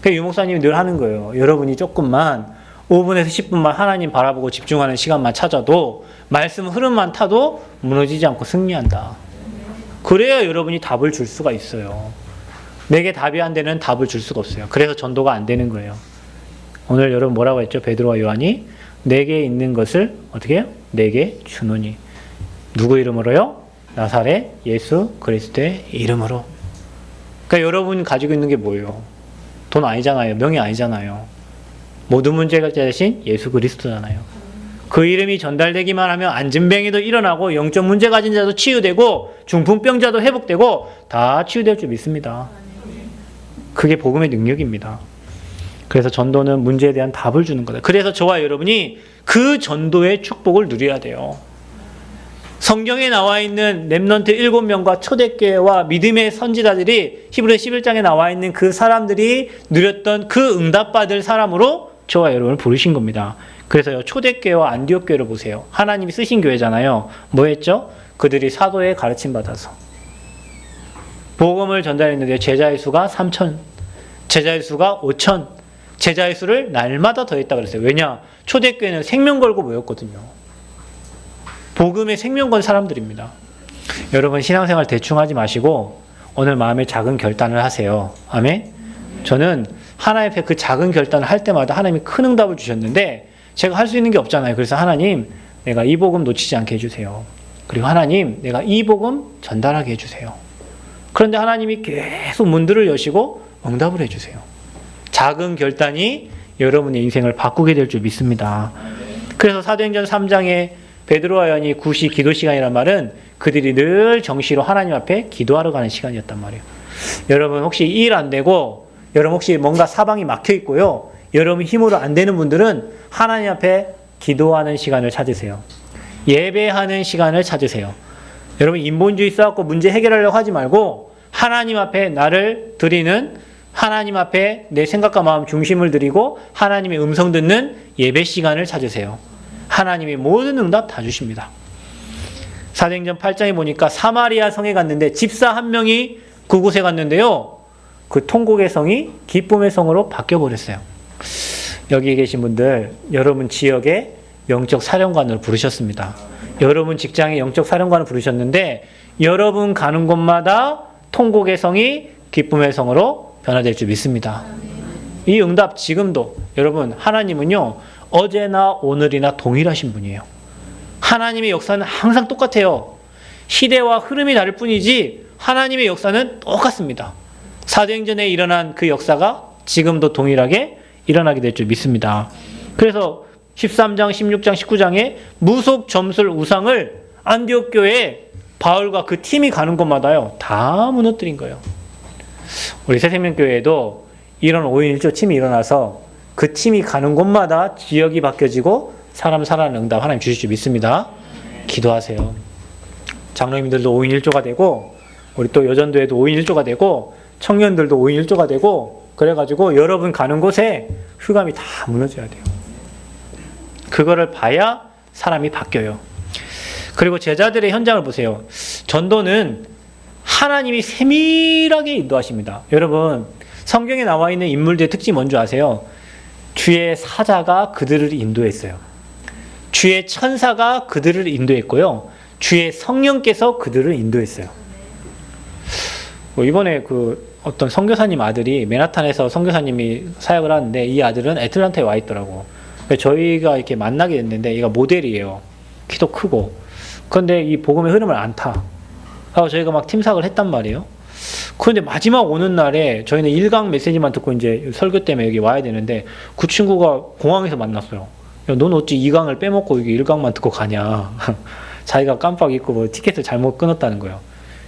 그래서 유 목사님이 늘 하는 거예요. 여러분이 조금만 5분에서 10분만 하나님 바라보고 집중하는 시간만 찾아도 말씀 흐름만 타도 무너지지 않고 승리한다. 그래야 여러분이 답을 줄 수가 있어요. 내게 답이 안 되는 답을 줄 수가 없어요. 그래서 전도가 안 되는 거예요. 오늘 여러분 뭐라고 했죠? 베드로와 요한이 내게 있는 것을 어떻게 해요? 내게 주노니. 누구 이름으로요? 나사렛 예수 그리스도의 이름으로. 그러니까 여러분 가지고 있는 게 뭐예요? 돈 아니잖아요. 명예 아니잖아요. 모든 문제가 대신 예수 그리스도잖아요. 그 이름이 전달되기만 하면 안진뱅이도 일어나고 영적 문제 가진 자도 치유되고 중풍병자도 회복되고 다 치유될 줄 믿습니다. 그게 복음의 능력입니다. 그래서 전도는 문제에 대한 답을 주는 거다. 그래서 저와 여러분이 그 전도의 축복을 누려야 돼요. 성경에 나와 있는 렘넌트 7명과 초대교회와 믿음의 선지자들이 히브리서 11장에 나와 있는 그 사람들이 누렸던 그 응답받을 사람으로 저와 여러분을 부르신 겁니다. 그래서요, 초대교회와 안디옥 교회를 보세요. 하나님이 쓰신 교회잖아요. 뭐 했죠? 그들이 사도의 가르침 받아서 복음을 전달했는데 제자의 수가 3,000, 제자의 수가 5,000, 제자의 수를 날마다 더했다 그랬어요. 왜냐? 초대교회는 생명 걸고 모였거든요. 복음에 생명 건 사람들입니다. 여러분 신앙생활 대충 하지 마시고 오늘 마음에 작은 결단을 하세요. 아멘? 저는 하나님 앞에 그 작은 결단을 할 때마다 하나님이 큰 응답을 주셨는데 제가 할 수 있는 게 없잖아요. 그래서 하나님, 내가 이 복음 놓치지 않게 해주세요. 그리고 하나님, 내가 이 복음 전달하게 해주세요. 그런데 하나님이 계속 문들을 여시고 응답을 해주세요. 작은 결단이 여러분의 인생을 바꾸게 될 줄 믿습니다. 그래서 사도행전 3장에 베드로와 요한이 구시 기도 시간이란 말은 그들이 늘 정시로 하나님 앞에 기도하러 가는 시간이었단 말이에요. 여러분 혹시 일 안 되고 여러분 혹시 뭔가 사방이 막혀 있고요. 여러분 힘으로 안 되는 분들은 하나님 앞에 기도하는 시간을 찾으세요. 예배하는 시간을 찾으세요. 여러분 인본주의 써갖고 문제 해결하려고 하지 말고 하나님 앞에 나를 드리는, 하나님 앞에 내 생각과 마음 중심을 드리고 하나님의 음성 듣는 예배 시간을 찾으세요. 하나님이 모든 응답 다 주십니다. 사도행전 8장에 보니까 사마리아 성에 갔는데 집사 한 명이 그곳에 갔는데요. 그 통곡의 성이 기쁨의 성으로 바뀌어버렸어요. 여기 계신 분들, 여러분 지역에 영적 사령관을 부르셨습니다. 여러분 직장에 영적 사령관을 부르셨는데 여러분 가는 곳마다 통곡의 성이 기쁨의 성으로 변화될 줄 믿습니다. 이 응답 지금도 여러분 하나님은요 어제나 오늘이나 동일하신 분이에요. 하나님의 역사는 항상 똑같아요. 시대와 흐름이 다를 뿐이지 하나님의 역사는 똑같습니다. 사도행전에 일어난 그 역사가 지금도 동일하게 일어나게 될 줄 믿습니다. 그래서 13장, 16장, 19장에 무속 점술 우상을 안디옥 교회에 바울과 그 팀이 가는 곳마다요 다 무너뜨린 거예요. 우리 새생명교회에도 이런 5인 1조 팀이 일어나서 그 팀이 가는 곳마다 지역이 바뀌어지고 사람 살아나는 응답 하나님 주실 줄 믿습니다. 기도하세요. 장로님들도 5인 1조가 되고 우리 또 여전도에도 5인 1조가 되고 청년들도 5인 1조가 되고 그래가지고 여러분 가는 곳에 흑암이 다 무너져야 돼요. 그거를 봐야 사람이 바뀌어요. 그리고 제자들의 현장을 보세요. 전도는 하나님이 세밀하게 인도하십니다. 여러분 성경에 나와 있는 인물들의 특징이 뭔지 아세요? 주의 사자가 그들을 인도했어요. 주의 천사가 그들을 인도했고요. 주의 성령께서 그들을 인도했어요. 이번에 어떤 선교사님 아들이 맨하탄에서 선교사님이 사역을 하는데 이 아들은 애틀란타에 와 있더라고. 저희가 이렇게 만나게 됐는데 얘가 모델이에요. 키도 크고. 그런데 이 복음의 흐름을 안 타. 그래서 저희가 막 팀사역을 했단 말이에요. 그런데 마지막 오는 날에 저희는 1강 메시지만 듣고 이제 설교 때문에 여기 와야 되는데 그 친구가 공항에서 만났어요. 야, 넌 어찌 2강을 빼먹고 여기 1강만 듣고 가냐. 자기가 깜빡 잊고 뭐 티켓을 잘못 끊었다는 거예요.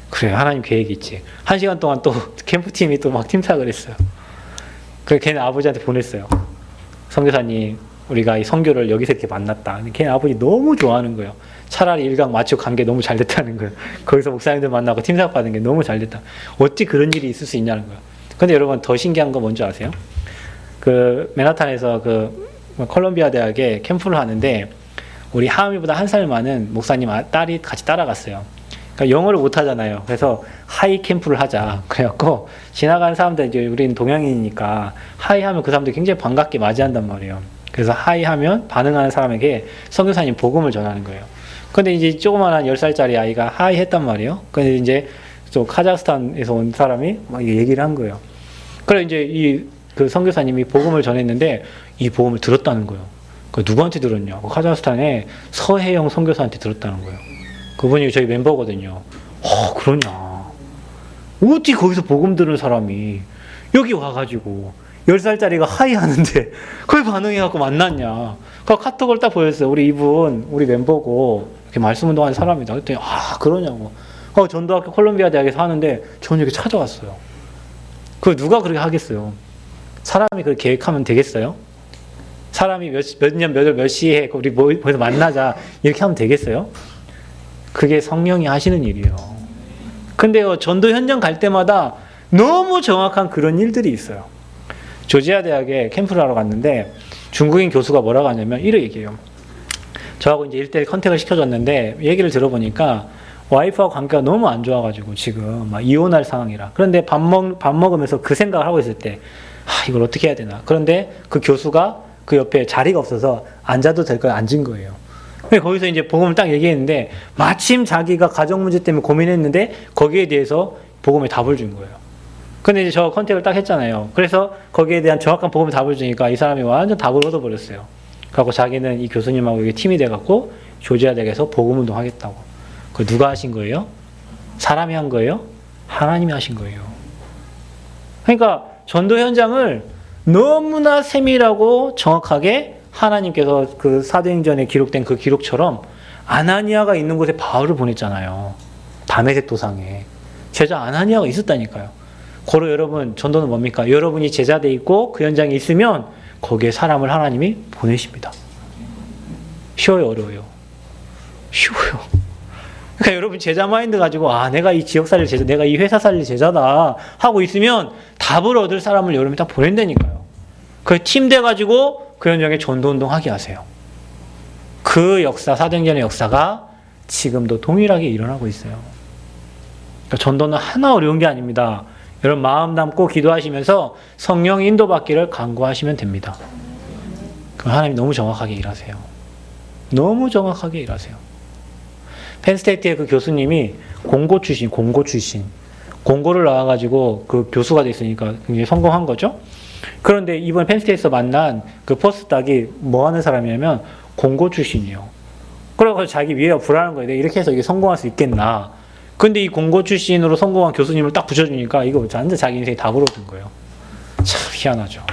그래, 하나님 계획이 있지. 1시간 동안 또 캠프팀이 또 막 팀삭을 했어요. 그래서 걔네 아버지한테 보냈어요. 선교사님, 우리가 이 선교를 여기서 이렇게 만났다. 근데 걔네 아버지 너무 좋아하는 거예요. 차라리 1강 마치고 간 게 너무 잘 됐다는 거예요. 거기서 목사님들 만나고 팀삭 받은 게 너무 잘 됐다. 어찌 그런 일이 있을 수 있냐는 거예요. 근데 여러분 더 신기한 거 뭔지 아세요? 그 맨하탄에서 그 콜롬비아 대학에 캠프를 하는데 우리 하은이보다 1살 많은 목사님 딸이 같이 따라갔어요. 그러니까 영어를 못 하잖아요. 그래서 하이 캠프를 하자. 그래갖고 지나가는 사람들, 이제 우리는 동양인이니까 하이 하면 그 사람들 굉장히 반갑게 맞이한단 말이에요. 그래서 하이 하면 반응하는 사람에게 선교사님 복음을 전하는 거예요. 근데 이제 조그만한 10살짜리 아이가 하이 했단 말이에요. 근데 이제 또 카자흐스탄에서 온 사람이 막 얘기를 한 거예요. 그래 이제 그 선교사님이 복음을 전했는데 이 복음을 들었다는 거예요. 그 누구한테 들었냐? 카자흐스탄의 서혜영 선교사한테 들었다는 거예요. 그분이 저희 멤버거든요. 그러냐. 어떻게 거기서 복음 들은 사람이 여기 와가지고 10살짜리가 하이 하는데 그걸 반응해갖고 만났냐. 그 카톡을 딱 보였어요. 우리 멤버고 이렇게 말씀 운동하는 사람이다. 그랬더니 그러냐고. 전도학교 콜롬비아 대학에서 하는데 저는 여기 찾아왔어요. 그걸 누가 그렇게 하겠어요? 사람이 그렇게 계획하면 되겠어요? 사람이 몇 년, 몇 시에 우리 거기서 만나자 이렇게 하면 되겠어요? 그게 성령이 하시는 일이에요. 근데요, 전도 현장 갈 때마다 너무 정확한 그런 일들이 있어요. 조지아 대학에 캠프를 하러 갔는데 중국인 교수가 뭐라고 하냐면 이렇게 얘기해요. 저하고 이제 1대1 컨택을 시켜줬는데 얘기를 들어보니까 와이프하고 관계가 너무 안 좋아가지고 지금 막 이혼할 상황이라. 그런데 밥 먹으면서 그 생각을 하고 있을 때 이걸 어떻게 해야 되나. 그런데 그 교수가 그 옆에 자리가 없어서 앉아도 될 걸 앉은 거예요. 거기서 이제 복음을 딱 얘기했는데 마침 자기가 가정 문제 때문에 고민했는데 거기에 대해서 복음의 답을 준 거예요. 근데 이제 저 컨택을 딱 했잖아요. 그래서 거기에 대한 정확한 복음의 답을 주니까 이 사람이 완전 답을 얻어버렸어요. 그래서 자기는 이 교수님하고 이게 팀이 돼갖고 조지아 대학에서 복음 운동 하겠다고. 그 누가 하신 거예요? 사람이 한 거예요? 하나님이 하신 거예요. 그러니까 전도 현장을 너무나 세밀하고 정확하게 하나님께서 그 사도행전에 기록된 그 기록처럼 아나니아가 있는 곳에 바울을 보냈잖아요. 다메섹 도상에. 제자 아나니아가 있었다니까요. 고로 여러분, 전도는 뭡니까? 여러분이 제자돼 있고 그 현장에 있으면 거기에 사람을 하나님이 보내십니다. 쉬워요, 어려워요? 쉬워요. 그러니까 여러분 제자 마인드 가지고 내가 이 지역 살릴 제자, 내가 이 회사 살릴 제자다 하고 있으면 답을 얻을 사람을 여러분이 딱 보낸다니까요. 그 팀 돼가지고 그 현장에 전도운동 하게 하세요. 그 역사, 사도행전의 역사가 지금도 동일하게 일어나고 있어요. 그러니까 전도는 하나 어려운 게 아닙니다. 여러분 마음 담고 기도하시면서 성령 인도받기를 간구하시면 됩니다. 그럼 하나님 너무 정확하게 일하세요. 너무 정확하게 일하세요. 펜스테이트의 그 교수님이 공고 출신. 공고를 나와가지고 그 교수가 됐으니까 굉장히 성공한 거죠. 그런데 이번 펜스테이트에서 만난 그 포스닥이 뭐 하는 사람이냐면 공고 출신이에요. 그래서 자기 위에가 불안한 거예요. 이렇게 해서 이게 성공할 수 있겠나. 근데 이 공고 출신으로 성공한 교수님을 딱 붙여주니까 이거 완전 자기 인생이 다 불어든 거예요. 참 희한하죠.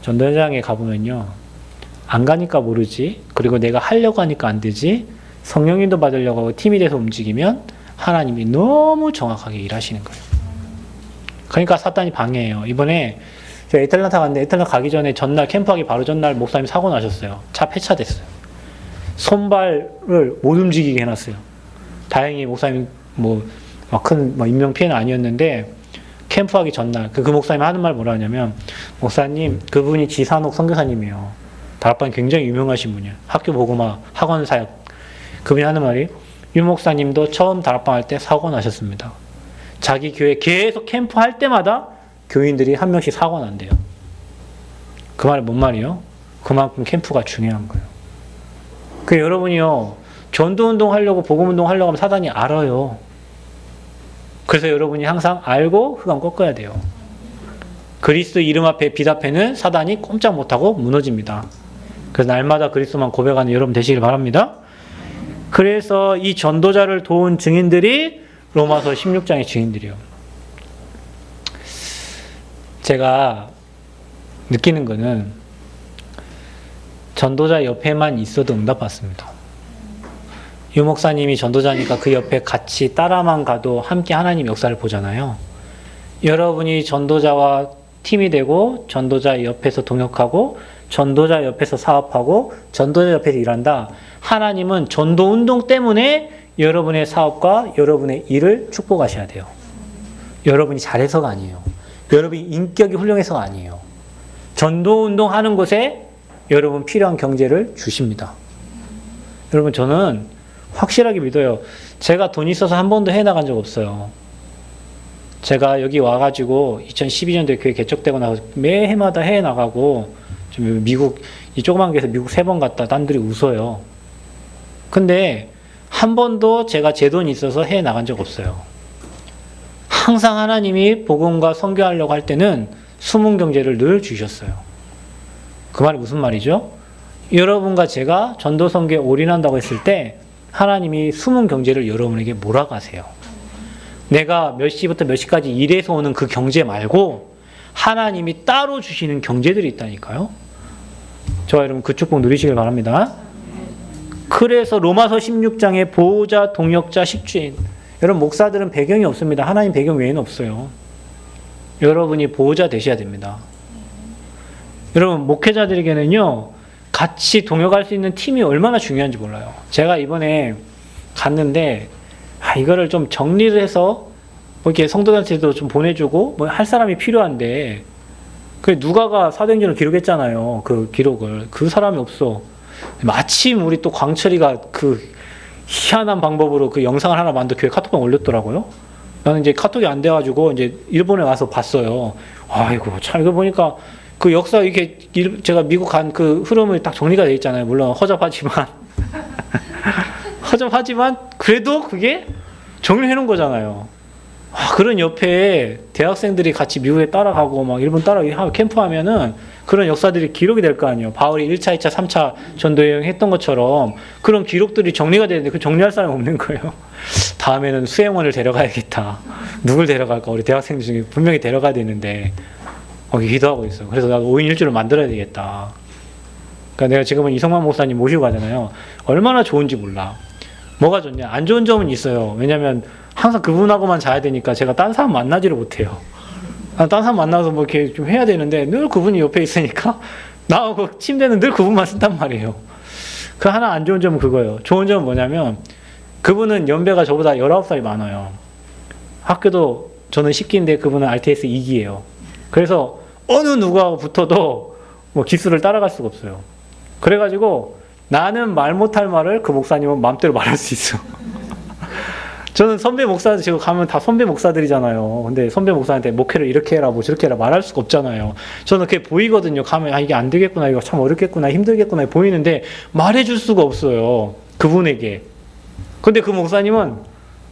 전도 현장에 가보면요. 안 가니까 모르지. 그리고 내가 하려고 하니까 안 되지. 성령님도 받으려고 하고 팀이 돼서 움직이면 하나님이 너무 정확하게 일하시는 거예요. 그러니까 사탄이 방해해요. 이번에 제가 애틀란타 갔는데 애틀란타 가기 전에 전날 캠프하기 바로 전날 목사님 사고 나셨어요. 차 폐차됐어요. 손발을 못 움직이게 해놨어요. 다행히 목사님 큰 인명 피해는 아니었는데 캠프하기 전날 그 목사님 하는 말 뭐라 하냐면 목사님 그분이 지산옥 선교사님이에요. 다락방 굉장히 유명하신 분이에요. 학교 보고마 학원 사역. 그분이 하는 말이 유 목사님도 처음 다락방 할 때 사고 나셨습니다. 자기 교회 계속 캠프 할 때마다 교인들이 한 명씩 사고 난대요. 그 말이 뭔 말이에요? 그만큼 캠프가 중요한 거예요. 그 여러분이요. 전도운동 하려고 복음운동 하려고 하면 사단이 알아요. 그래서 여러분이 항상 알고 흑암 꺾어야 돼요. 그리스도 이름 앞에 빛 앞에는 사단이 꼼짝 못하고 무너집니다. 그래서 날마다 그리스도만 고백하는 여러분 되시길 바랍니다. 그래서 이 전도자를 도운 증인들이 로마서 16장의 증인들이요. 제가 느끼는 거는 전도자 옆에만 있어도 응답받습니다. 유 목사님이 전도자니까 그 옆에 같이 따라만 가도 함께 하나님 역사를 보잖아요. 여러분이 전도자와 팀이 되고 전도자 옆에서 동역하고 전도자 옆에서 사업하고 전도자 옆에서 일한다. 하나님은 전도운동 때문에 여러분의 사업과 여러분의 일을 축복하셔야 돼요. 여러분이 잘해서가 아니에요. 여러분이 인격이 훌륭해서가 아니에요. 전도운동 하는 곳에 여러분 필요한 경제를 주십니다. 여러분 저는 확실하게 믿어요. 제가 돈 있어서 한 번도 해나간 적 없어요. 제가 여기 와가지고 2012년도에 교회 개척되고 나서 매해마다 해외 나가고 좀 미국 이 조그만 교회에서 미국 3번 갔다 딴들이 웃어요. 근데 한 번도 제가 제 돈이 있어서 해외 나간 적 없어요. 항상 하나님이 복음과 선교하려고 할 때는 숨은 경제를 늘 주셨어요. 그 말이 무슨 말이죠? 여러분과 제가 전도 선교에 올인한다고 했을 때 하나님이 숨은 경제를 여러분에게 몰아가세요. 내가 몇 시부터 몇 시까지 일해서 오는 그 경제 말고 하나님이 따로 주시는 경제들이 있다니까요. 저와 여러분 그 축복 누리시길 바랍니다. 그래서 로마서 16장에 보호자, 동역자, 식주인. 여러분 목사들은 배경이 없습니다. 하나님 배경 외에는 없어요. 여러분이 보호자 되셔야 됩니다. 여러분 목회자들에게는요. 같이 동역할 수 있는 팀이 얼마나 중요한지 몰라요. 제가 이번에 갔는데 이거를 좀 정리를 해서 뭐 이렇게 성도단체도 좀 보내주고 뭐 할 사람이 필요한데 그 누가가 사도행전을 기록했잖아요. 그 기록을. 그 사람이 없어. 마침 우리 또 광철이가 그 희한한 방법으로 그 영상을 하나 만들어 교회 카톡방에 올렸더라고요. 나는 이제 카톡이 안 돼가지고 이제 일본에 와서 봤어요. 아이고 참 이거 보니까 그 역사 이렇게 제가 미국 간 그 흐름을 딱 정리가 돼 있잖아요. 물론 허접하지만 허접하지만 그래도 그게 정리해 놓은 거잖아요. 그런 옆에 대학생들이 같이 미국에 따라가고 막 일본 따라가고 캠프하면은 그런 역사들이 기록이 될 거 아니에요. 바울이 1차, 2차, 3차 전도여행 했던 것처럼 그런 기록들이 정리가 되는데 그 정리할 사람이 없는 거예요. 다음에는 수행원을 데려가야겠다. 누굴 데려갈까? 우리 대학생들 중에 분명히 데려가야 되는데 기도하고 있어요. 그래서 나도 5인 1주를 만들어야 되겠다. 그러니까 내가 지금은 이성만 목사님 모시고 가잖아요. 얼마나 좋은지 몰라. 뭐가 좋냐? 안 좋은 점은 있어요. 왜냐면 항상 그분하고만 자야 되니까 제가 딴 사람 만나지를 못해요. 딴 사람 만나서 뭐 이렇게 좀 해야 되는데 늘 그분이 옆에 있으니까 나하고 침대는 늘 그분만 쓴단 말이에요. 그 하나 안 좋은 점은 그거예요. 좋은 점은 뭐냐면 그분은 연배가 저보다 19살이 많아요. 학교도 저는 10기인데 그분은 RTS 2기예요. 그래서 어느 누구하고 붙어도 뭐 기수를 따라갈 수가 없어요. 그래가지고 나는 말 못할 말을 그 목사님은 마음대로 말할 수 있어. 저는 선배 목사들 지금 가면 다 선배 목사들이잖아요. 근데 선배 목사한테 목회를 이렇게 해라 뭐 저렇게 해라 말할 수가 없잖아요. 저는 그게 보이거든요. 가면 이게 안 되겠구나, 이거 참 어렵겠구나, 힘들겠구나 보이는데 말해줄 수가 없어요. 그분에게. 근데 그 목사님은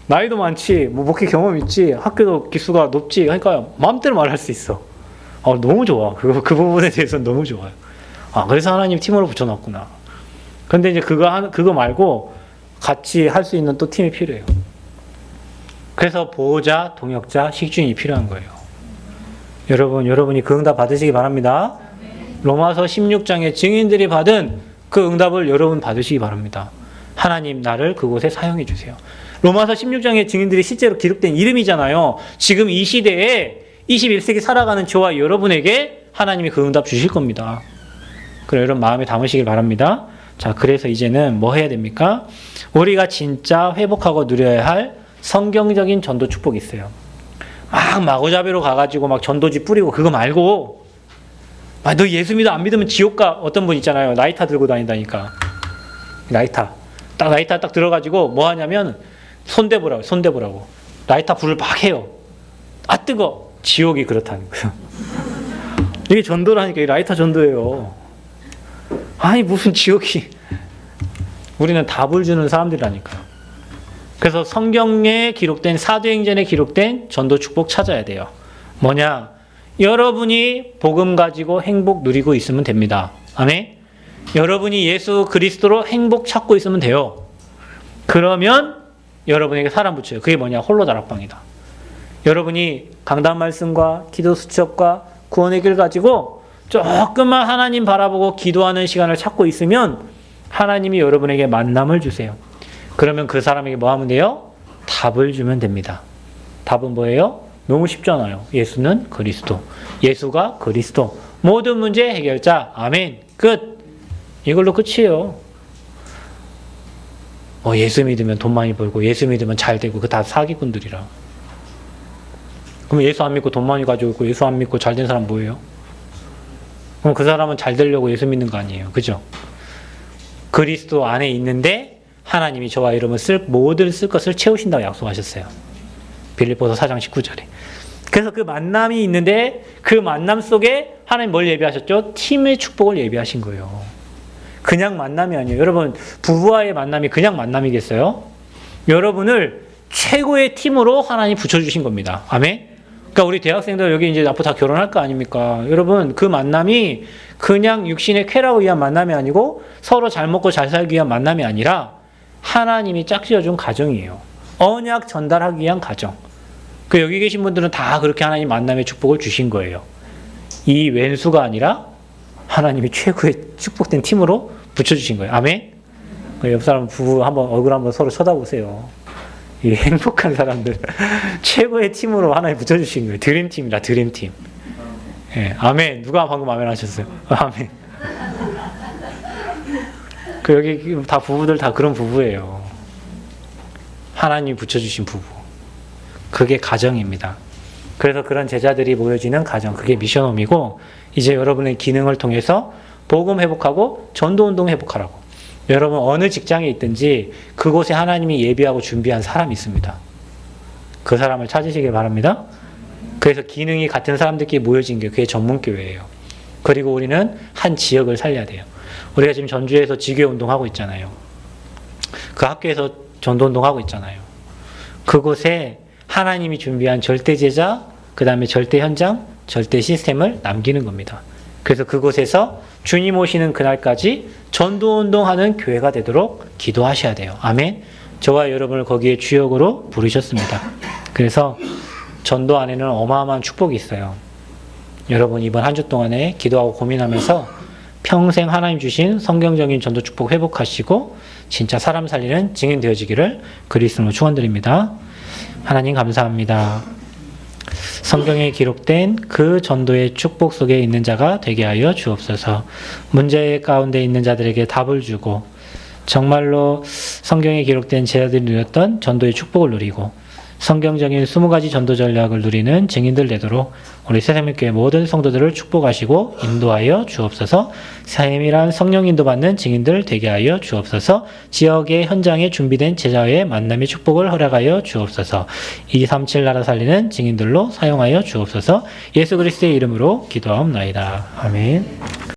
나이도 많지, 뭐 목회 경험 있지, 학교도 기수가 높지, 그러니까 마음대로 말할 수 있어. 너무 좋아. 그 부분에 대해서는 너무 좋아요. 그래서 하나님 팀으로 붙여놨구나. 근데 이제 그거 말고 같이 할 수 있는 또 팀이 필요해요. 그래서 보호자, 동역자, 식주인이 필요한 거예요. 여러분이 그 응답 받으시기 바랍니다. 로마서 16장의 증인들이 받은 그 응답을 여러분 받으시기 바랍니다. 하나님 나를 그곳에 사용해 주세요. 로마서 16장의 증인들이 실제로 기록된 이름이잖아요. 지금 이 시대에 21세기 살아가는 저와 여러분에게 하나님이 그 응답 주실 겁니다. 그래 여러분 마음에 담으시길 바랍니다. 자, 그래서 이제는 뭐 해야 됩니까? 우리가 진짜 회복하고 누려야 할 성경적인 전도 축복이 있어요. 막 마구잡이로 가가지고 막 전도지 뿌리고 그거 말고 너 예수 믿어 안 믿으면 지옥 가. 어떤 분 있잖아요. 라이터 들고 다닌다니까. 라이터 딱 들어가지고 뭐 하냐면 손대보라고. 라이터 불을 막 해요. 뜨거. 지옥이 그렇다는 거예요. 이게 전도라니까. 라이터 전도예요. 무슨 지옥이. 우리는 답을 주는 사람들이라니까요. 그래서 성경에 기록된 사도행전에 기록된 전도 축복 찾아야 돼요. 뭐냐? 여러분이 복음 가지고 행복 누리고 있으면 됩니다. 아멘? 여러분이 예수 그리스도로 행복 찾고 있으면 돼요. 그러면 여러분에게 사람 붙여요. 그게 뭐냐? 홀로 다락방이다. 여러분이 강단 말씀과 기도 수첩과 구원의 길 가지고 조금만 하나님 바라보고 기도하는 시간을 찾고 있으면 하나님이 여러분에게 만남을 주세요. 그러면 그 사람에게 뭐 하면 돼요? 답을 주면 됩니다. 답은 뭐예요? 너무 쉽잖아요. 예수는 그리스도. 예수가 그리스도. 모든 문제 해결자. 아멘. 끝. 이걸로 끝이에요. 예수 믿으면 돈 많이 벌고 예수 믿으면 잘 되고 그 다 사기꾼들이라. 그럼 예수 안 믿고 돈 많이 가지고 있고 예수 안 믿고 잘 된 사람 뭐예요? 그럼 그 사람은 잘 되려고 예수 믿는 거 아니에요. 그죠? 그리스도 안에 있는데 하나님이 저와 여러분 모든 쓸 것을 채우신다고 약속하셨어요. 빌립보서 4장 19절에. 그래서 그 만남이 있는데 그 만남 속에 하나님 뭘 예비하셨죠? 팀의 축복을 예비하신 거예요. 그냥 만남이 아니에요. 여러분, 부부와의 만남이 그냥 만남이겠어요? 여러분을 최고의 팀으로 하나님 붙여주신 겁니다. 아멘? 그러니까 우리 대학생들 여기 이제 앞으로 다 결혼할 거 아닙니까? 여러분, 그 만남이 그냥 육신의 쾌락을 위한 만남이 아니고 서로 잘 먹고 잘 살기 위한 만남이 아니라 하나님이 짝지어준 가정이에요. 언약 전달하기 위한 가정. 그 여기 계신 분들은 다 그렇게 하나님 만남의 축복을 주신 거예요. 이 왼수가 아니라 하나님이 최고의 축복된 팀으로 붙여주신 거예요. 아멘? 옆 사람 부부 얼굴 한번 서로 쳐다보세요. 이 행복한 사람들 최고의 팀으로 하나님 붙여주신 거예요. 드림팀이다. 드림팀. 예, 아멘. 누가 방금 아멘 하셨어요? 아멘. 여기 다 부부들 다 그런 부부예요. 하나님이 붙여주신 부부. 그게 가정입니다. 그래서 그런 제자들이 모여지는 가정, 그게 미션홈이고, 이제 여러분의 기능을 통해서 복음 회복하고 전도운동 회복하라고. 여러분 어느 직장에 있든지 그곳에 하나님이 예비하고 준비한 사람이 있습니다. 그 사람을 찾으시길 바랍니다. 그래서 기능이 같은 사람들끼리 모여진 게 그게 전문교회예요. 그리고 우리는 한 지역을 살려야 돼요. 우리가 지금 전주에서 지교회 운동하고 있잖아요. 그 학교에서 전도운동하고 있잖아요. 그곳에 하나님이 준비한 절대제자, 그 다음에 절대현장, 절대 시스템을 남기는 겁니다. 그래서 그곳에서 주님 오시는 그날까지 전도운동하는 교회가 되도록 기도하셔야 돼요. 아멘. 저와 여러분을 거기에 주역으로 부르셨습니다. 그래서 전도 안에는 어마어마한 축복이 있어요. 여러분 이번 한 주 동안에 기도하고 고민하면서 평생 하나님 주신 성경적인 전도 축복 회복하시고 진짜 사람 살리는 증인 되어지기를 그리스도로 축원드립니다. 하나님 감사합니다. 성경에 기록된 그 전도의 축복 속에 있는 자가 되게 하여 주옵소서. 문제 가운데 있는 자들에게 답을 주고 정말로 성경에 기록된 제자들이 누렸던 전도의 축복을 누리고 성경적인 20가지 전도 전략을 누리는 증인들 되도록 우리 새생명교회 모든 성도들을 축복하시고 인도하여 주옵소서. 사임이란 성령 인도받는 증인들 되게 하여 주옵소서. 지역의 현장에 준비된 제자의 만남의 축복을 허락하여 주옵소서. 237 나라 살리는 증인들로 사용하여 주옵소서. 예수 그리스도의 이름으로 기도하옵나이다. 아멘.